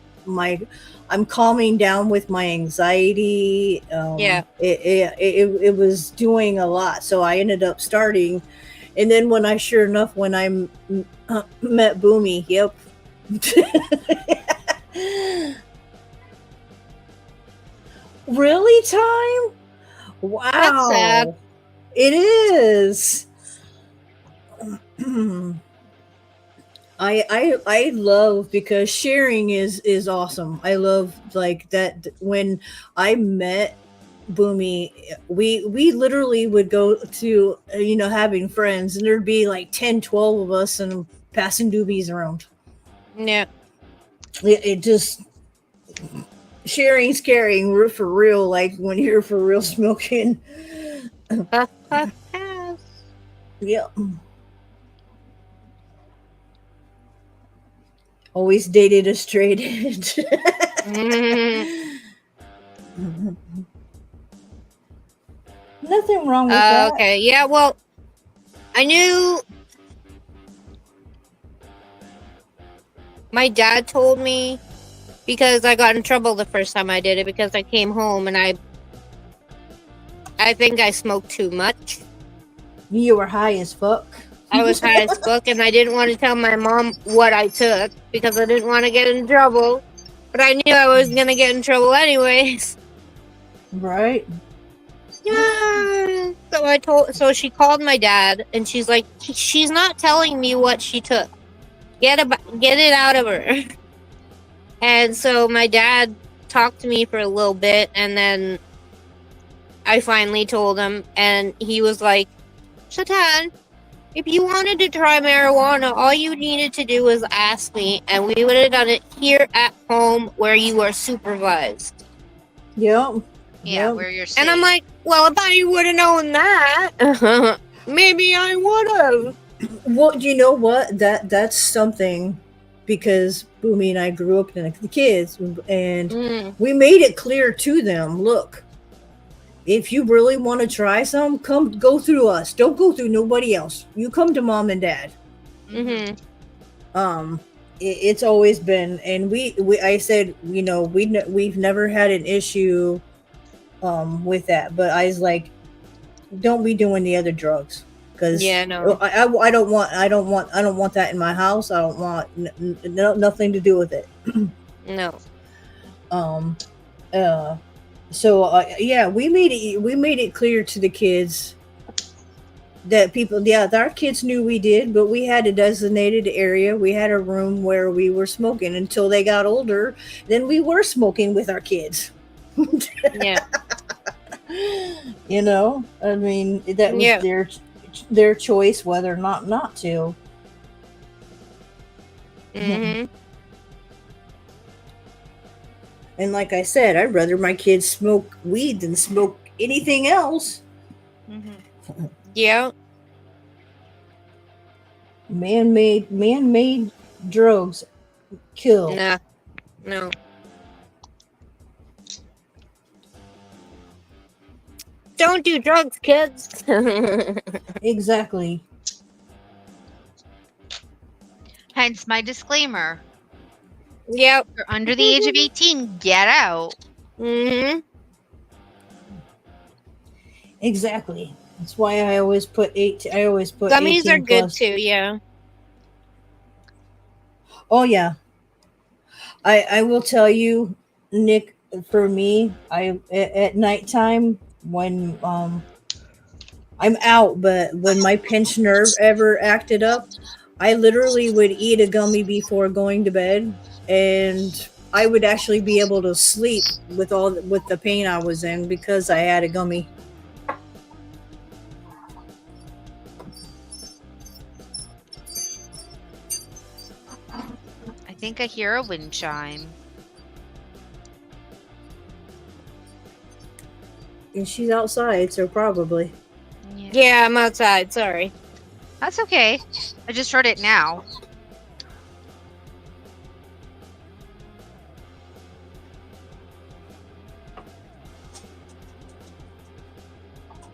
I'm calming down with my anxiety. Yeah. It was doing a lot, so I ended up starting. And then when I met Boomy, yep. Really, time? Wow. That's sad. It is. I love, because sharing is awesome. I love like that. When I met Boomy, we literally would go to having friends, and there'd be like 10-12 of us and passing doobies around. Yeah. It just sharing's caring for real, like when you're for real smoking. Yeah. Always dated a straight edge. Nothing wrong with that. Okay. Yeah. Well, I knew. My dad told me, because I got in trouble the first time I did it, because I came home and I think I smoked too much. You were high as fuck. I was high as fuck, and I didn't want to tell my mom what I took because I didn't want to get in trouble. But I knew I was gonna get in trouble anyways. Right. Yeah. So she called my dad, and she's like, she's not telling me what she took. Get it out of her. And so my dad talked to me for a little bit, and then I finally told him, and he was like, Shatan, if you wanted to try marijuana, all you needed to do was ask me, and we would have done it here at home where you are supervised. Yep. Yeah, Yep. where you're safe. And I'm like, well, if I would have known that, maybe I would have. Well, you know what? That's something, because Boomy and I grew up in the kids, and we made it clear to them, look, if you really want to try some, go through us. Don't go through nobody else. You come to mom and dad. It's always been, and I said, we've never had an issue with that, but I was like, don't be doing the other drugs. Because yeah, no, I don't want that in my house. I don't want nothing to do with it. no. So yeah, we made it clear to the kids that our kids knew we did, but we had a designated area. We had a room where we were smoking until they got older. Then we were smoking with our kids. Yeah. I mean, that was their choice whether or not to. And like I said, I'd rather my kids smoke weed than smoke anything else. Yeah. Man-made drugs kill. Nah. No. Don't do drugs, kids. Exactly. Hence my disclaimer. Yep. If you're under the age of 18, get out. Exactly. That's why I always put Gummies 18 are good plus. too, yeah. Oh yeah. I will tell you, Nick, for me, at nighttime when I'm out, but when my pinched nerve ever acted up, I literally would eat a gummy before going to bed, and I would actually be able to sleep with the pain I was in because I had a gummy. I think I hear a wind chime. And she's outside, so probably. Yeah, I'm outside. Sorry. That's okay. I just heard it now.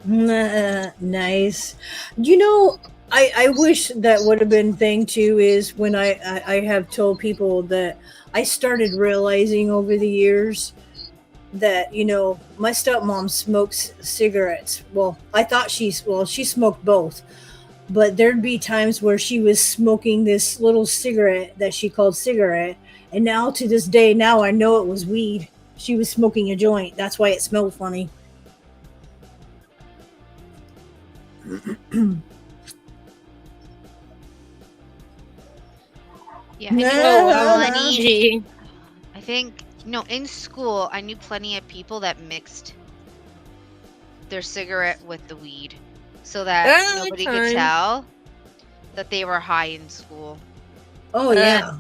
Nice. You know, I wish that would have been thing too is when I have told people that I started realizing over the years that, you know, my stepmom smokes cigarettes. Well, I thought she smoked both. But there'd be times where she was smoking this little cigarette that she called cigarette. And now to this day, now I know it was weed. She was smoking a joint. That's why it smelled funny. Yeah, I think OMG. I think, in school, I knew plenty of people that mixed their cigarette with the weed so that nobody could tell that they were high in school. Oh, yeah.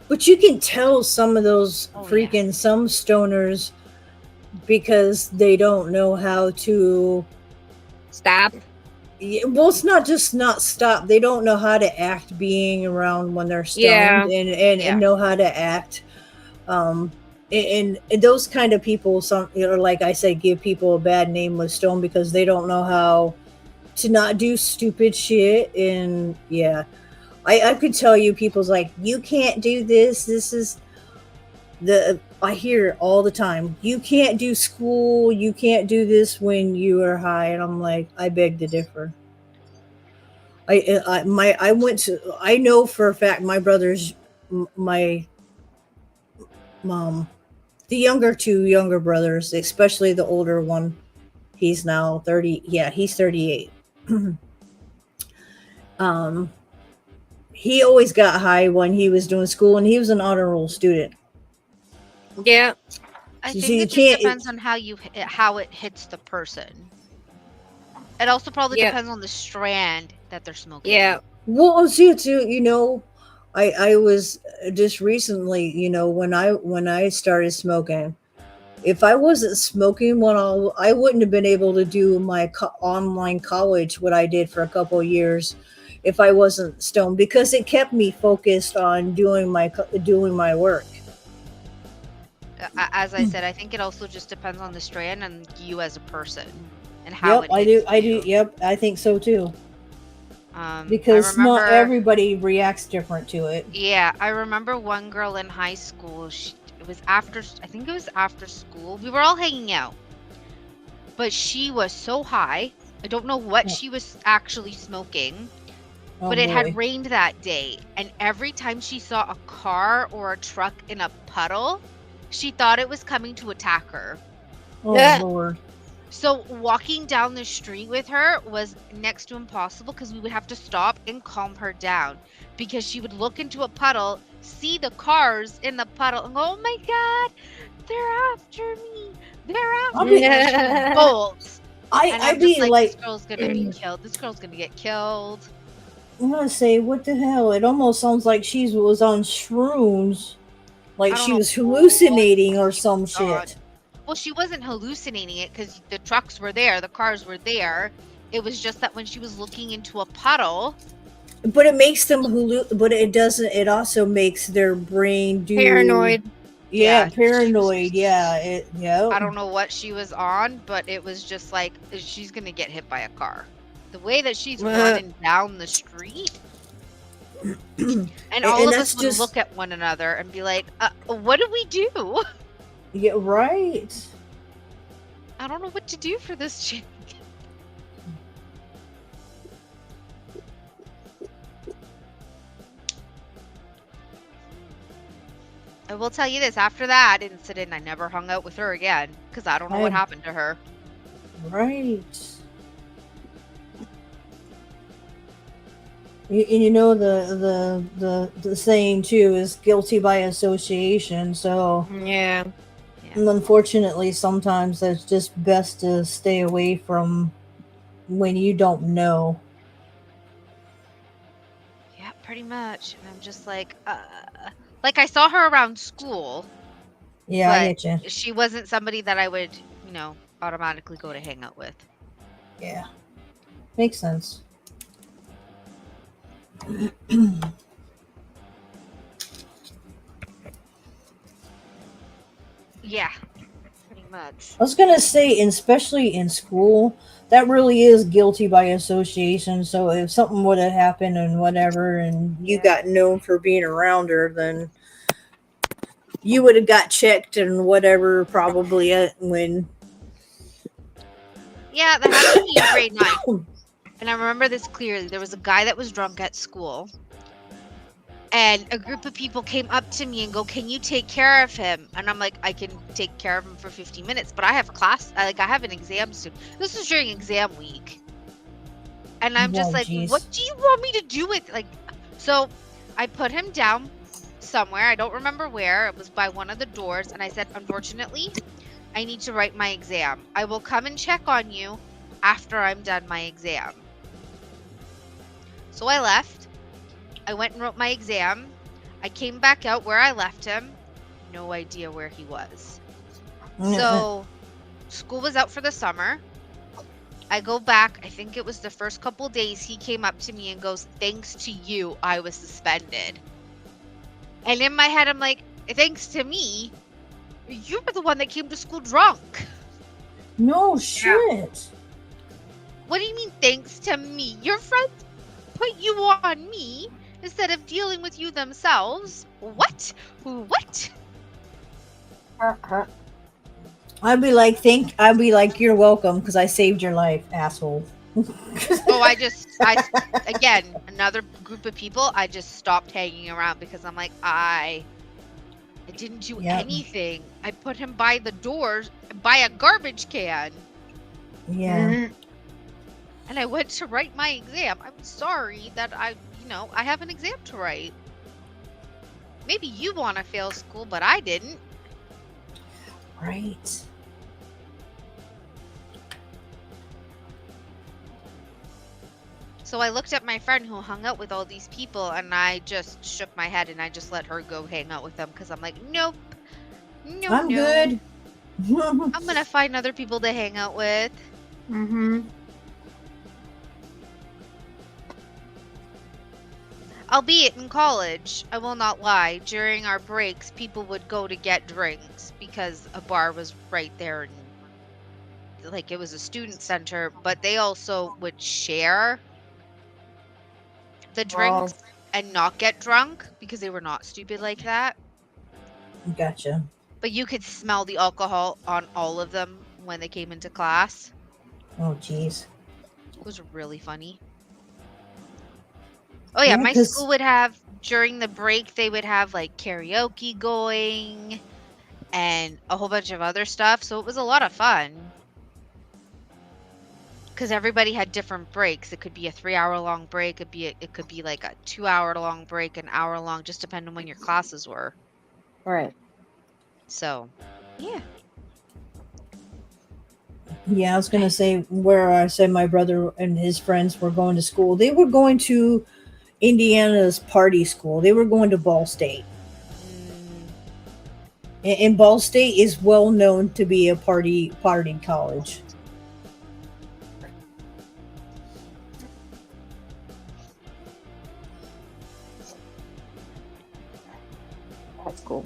But you can tell some of those some stoners because they don't know how to stop. Yeah, well, it's not just not stop. They don't know how to act being around when they're stoned and know how to act. And those kind of people, like I said, give people a bad name with stone because they don't know how to not do stupid shit. And yeah, I could tell you people's like, you can't do this. This is I hear it all the time. You can't do school. You can't do this when you are high. And I'm like, I beg to differ. I know for a fact my brothers, my mom, the two younger brothers, especially the older one, he's now 30. Yeah, he's 38. He always got high when he was doing school, and he was an honor roll student. Yeah. I think it just depends on how it hits the person. It also probably depends on the strand that they're smoking. Yeah. Well, see too, I was just recently, when I started smoking, if I wasn't smoking I wouldn't have been able to do my online college, what I did for a couple of years, if I wasn't stoned, because it kept me focused on doing my work. As I said, I think it also just depends on the strand and you as a person and how it I do. Yep, I think so too. Because not everybody reacts different to it. Yeah, I remember one girl in high school. I think it was after school. We were all hanging out, but she was so high. I don't know what she was actually smoking, but it had rained that day, and every time she saw a car or a truck in a puddle, she thought it was coming to attack her. Oh, Lord. So walking down the street with her was next to impossible because we would have to stop and calm her down because she would look into a puddle, see the cars in the puddle, and go, oh my God, they're after me. They're after me. And she bolts. I'd be like, this girl's going to be killed. This girl's going to get killed. I'm going to say, what the hell? It almost sounds like she was on shrooms. Like she was hallucinating or some shit. Well, she wasn't hallucinating it because the trucks were there, the cars were there. It was just that when she was looking into a puddle. But it makes them but it doesn't. It also makes their brain do paranoid. Yeah, paranoid. Yeah, I don't know what she was on, but it was just like she's gonna get hit by a car. The way that she's running down the street. And all of us would look at one another and be like, what do we do? Yeah, right. I don't know what to do for this chick. I will tell you this, after that incident, I never hung out with her again because I don't know what happened to her. Right. You know the saying too is guilty by association. So Yeah. unfortunately, sometimes it's just best to stay away from when you don't know. Yeah, pretty much. And I'm just like I saw her around school, Yeah, I but get you. she wasn't somebody that I would, automatically go to hang out with. Yeah, makes sense. Yeah, pretty much. I was gonna say, especially in school, that really is guilty by association. So if something would have happened and whatever, and you Yeah. got known for being around her, then you would have got checked and whatever probably when. Yeah, that happened to me in grade 9. And I remember this clearly. There was a guy that was drunk at school. And a group of people came up to me and go, "Can you take care of him?" And I'm like, "I can take care of him for 15 minutes, but I have class. I have an exam soon." This was during exam week. And I'm just Oh, like, jeez. "What do you want me to do with So I put him down somewhere. I don't remember where. It was by one of the doors. And I said, "Unfortunately, I need to write my exam. I will come and check on you after I'm done my exam." So I left. I went and wrote my exam. I came back out where I left him. No idea where he was. So school was out for the summer. I go back. I think it was the first couple days. He came up to me and goes, "Thanks to you, I was suspended." And in my head, I'm like, "Thanks to me? You were the one that came to school drunk." No shit. What do you mean, thanks to me? Your friends put you on me instead of dealing with you themselves. What? What? I'd be like, "You're welcome," because I saved your life, asshole. Oh, again, another group of people, I just stopped hanging around because I'm like, I didn't do anything. I put him by the doors, by a garbage can. Yeah. And I went to write my exam. I'm sorry that I have an exam to write. Maybe you want to fail school, but I didn't. Right. So I looked at my friend who hung out with all these people, and I just shook my head and I just let her go hang out with them because I'm like, nope. No, I'm no. good. I'm going to find other people to hang out with. Mm-hmm. Albeit in college, I will not lie, during our breaks, people would go to get drinks because a bar was right there and it was a student center, but they also would share the drinks and not get drunk because they were not stupid like that. Gotcha. But you could smell the alcohol on all of them when they came into class. Oh, jeez. It was really funny. Oh yeah, my school would have, during the break, they would have karaoke going and a whole bunch of other stuff. So it was a lot of fun. Because everybody had different breaks. It could be a 3-hour-long break. It could be like a 2-hour-long break, an hour-long, just depending on when your classes were. Right. So, yeah. Yeah, I was gonna say where I said my brother and his friends were going to school. They were going to Indiana's party school. They were going to Ball State. And Ball State is well known to be a party college. That's cool.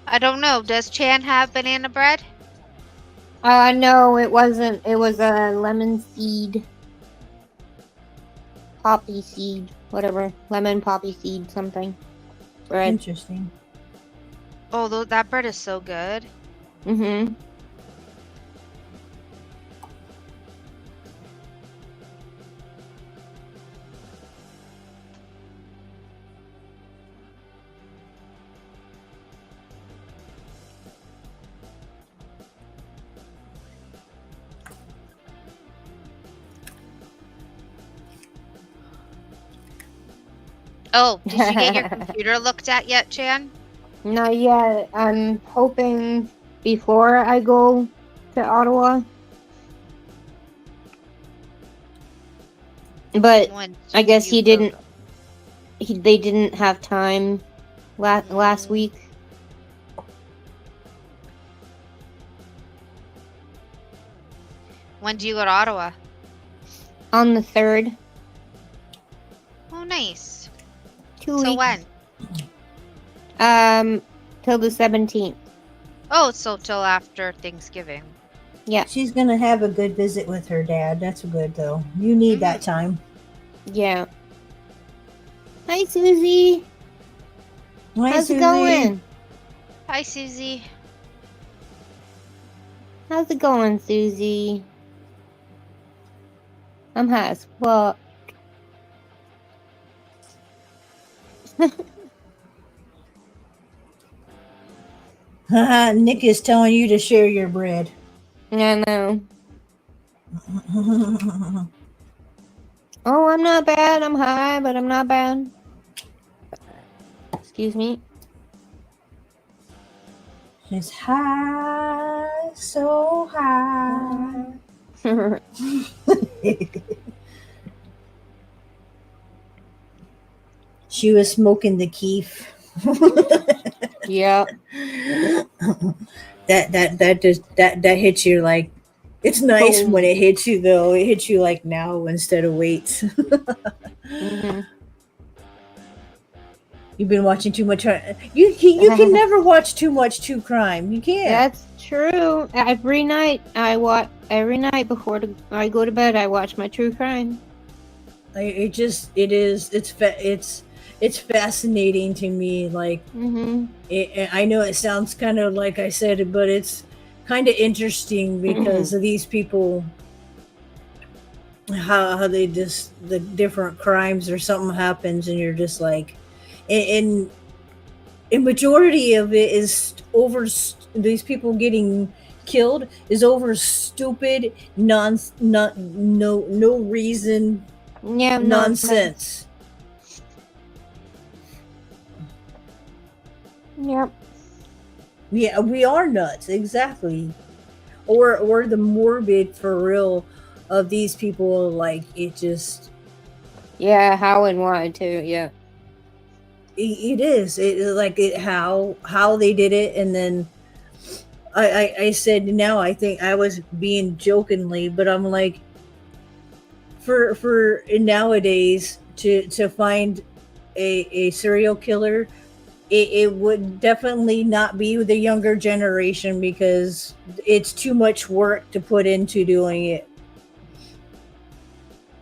I don't know. Does Chan have banana bread? No, it wasn't. It was a lemon seed, poppy seed, whatever. Lemon poppy seed, something. Bread. Interesting. Oh, that bread is so good. Mm-hmm. Oh, did you get your computer looked at yet, Jan? Not yet. I'm hoping before I go to Ottawa. But When I guess you go- they didn't have time last week. When do you go to Ottawa? On the 3rd. Oh, nice. 2 So weeks. when? Till the 17th. Oh, so till after Thanksgiving. Yeah. She's gonna have a good visit with her dad. That's good though. You need that time. Yeah. Hi, Susie. Hi, How's Susie. it going? Hi, Susie. How's it going, Susie? I'm high as fuck. Nick is telling you to share your bread. I know. Oh, I'm not bad. I'm high, but I'm not bad. Excuse me. She's high, so high. She was smoking the keef. Yeah. that hits you like, it's nice Boom. when it hits you though. It hits you like now instead of wait. Mm-hmm. You've been watching too much. You can never watch too much true crime. You can't. That's true. Every night before I go to bed, I watch my true crime. It's fascinating to me. Like, I know it sounds kind of like I said it, but it's kind of interesting because of these people, how they just, the different crimes or something happens and you're just like, and a majority of it is over, these people getting killed is over stupid no reason nonsense. Yep. Yeah, we are nuts, exactly. Or the morbid for real of these people, like it just. Yeah, how and why too. Yeah. It is. It like it how they did it, and then I said now I think I was being jokingly, but I'm like, for nowadays to find a serial killer, it would definitely not be the younger generation because it's too much work to put into doing it.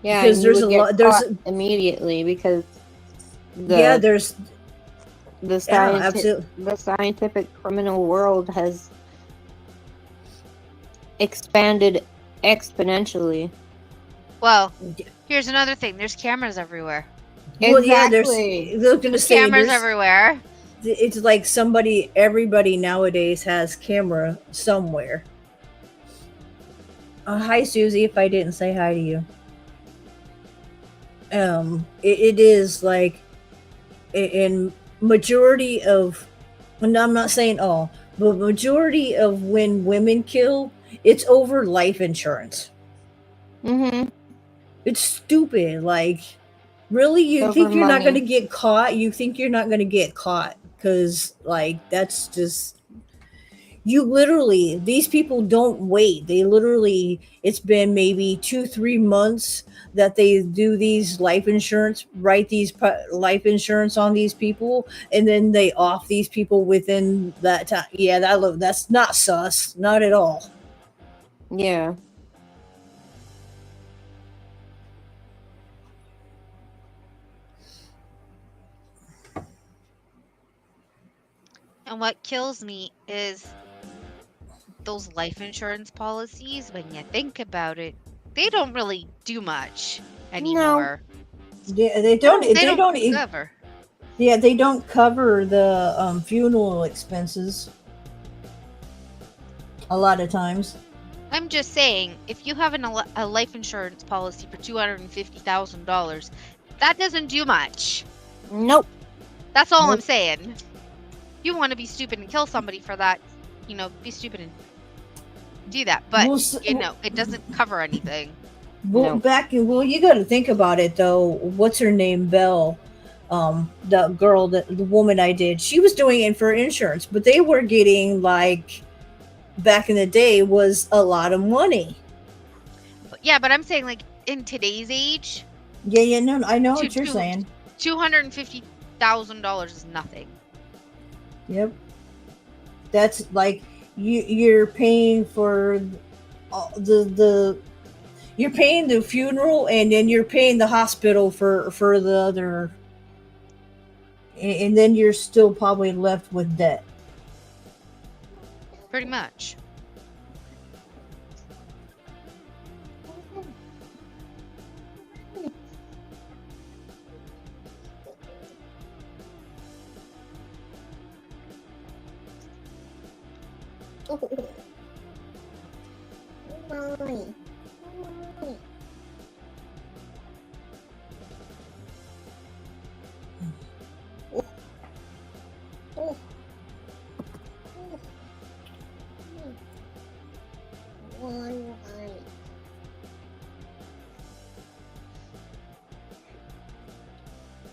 Yeah, because there's a lot. There's immediately because there's the scientific criminal world has expanded exponentially. Well, here's another thing. There's cameras everywhere. Well, exactly. yeah, they're gonna say Cameras everywhere. It's like everybody nowadays has camera somewhere. Hi, Susie. If I didn't say hi to you, it is like in majority of, and I'm not saying all, but majority of when women kill, it's over life insurance. It's stupid. Like, really, you think you're not going to get caught? You think you're not going to get caught because, like, that's just. You literally, these people don't wait. They literally, it's been maybe 2-3 months that they do these life insurance, write these life insurance on these people, and then they off these people within that time. Yeah, that's not sus, not at all. Yeah. And what kills me is those life insurance policies, when you think about it, they don't really do much anymore. Yeah, they don't cover. Yeah, they don't cover the funeral expenses a lot of times. I'm just saying, if you have a life insurance policy for $250,000, that doesn't do much. Nope. That's all I'm Nope. saying. You want to be stupid and kill somebody for that, be stupid and do that. But, it doesn't cover anything. Well, No. you got to think about it though. What's her name? Belle, the woman I did. She was doing it for insurance, but they were getting like back in the day was a lot of money. Yeah, but I'm saying like in today's age, Yeah, no, I know what you're saying. $250,000 is nothing. Yep, that's like you're paying for you're paying the funeral and then you're paying the hospital for the other, and then you're still probably left with debt. Pretty much.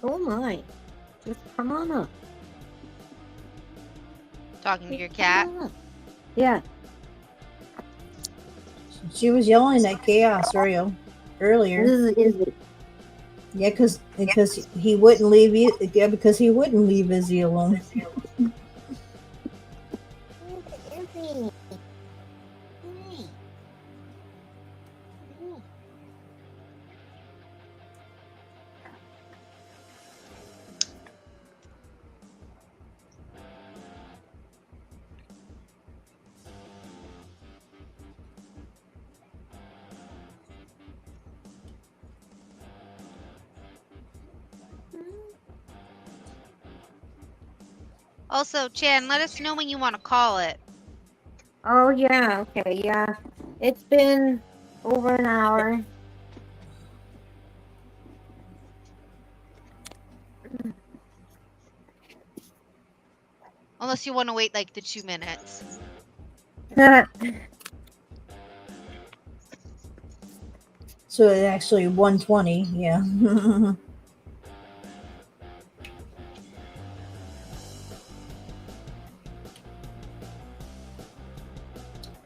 Oh my. Just come on up. Talking to your cat. Yeah. She was yelling at Chaos earlier. Yeah, because he wouldn't leave you. Yeah, because he wouldn't leave Izzy alone. Also, Chan, let us know when you want to call it. Oh yeah, okay, yeah. It's been over an hour. Unless you want to wait like the 2 minutes. So it's actually 1:20. Yeah.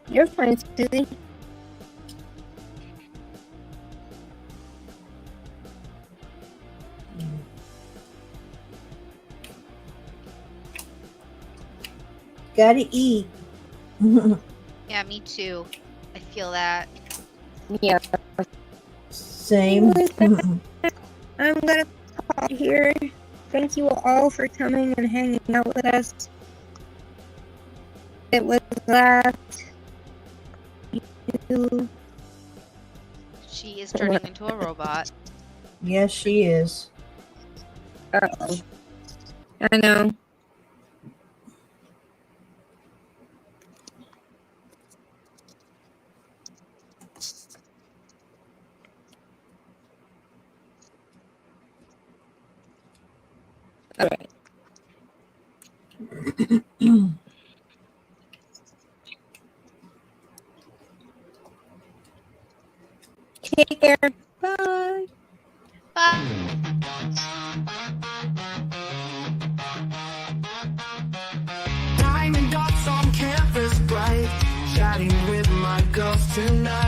You're fine, Susie. Gotta eat. Yeah, me too. I feel that. Yeah. Same. I'm gonna call it here. Thank you all for coming and hanging out with us. It was that. She is turning into a robot. Yes, she is. Uh-oh. I know. All right. Take care. Bye. Bye. Diamond dots on canvas bright, chatting with my girls tonight.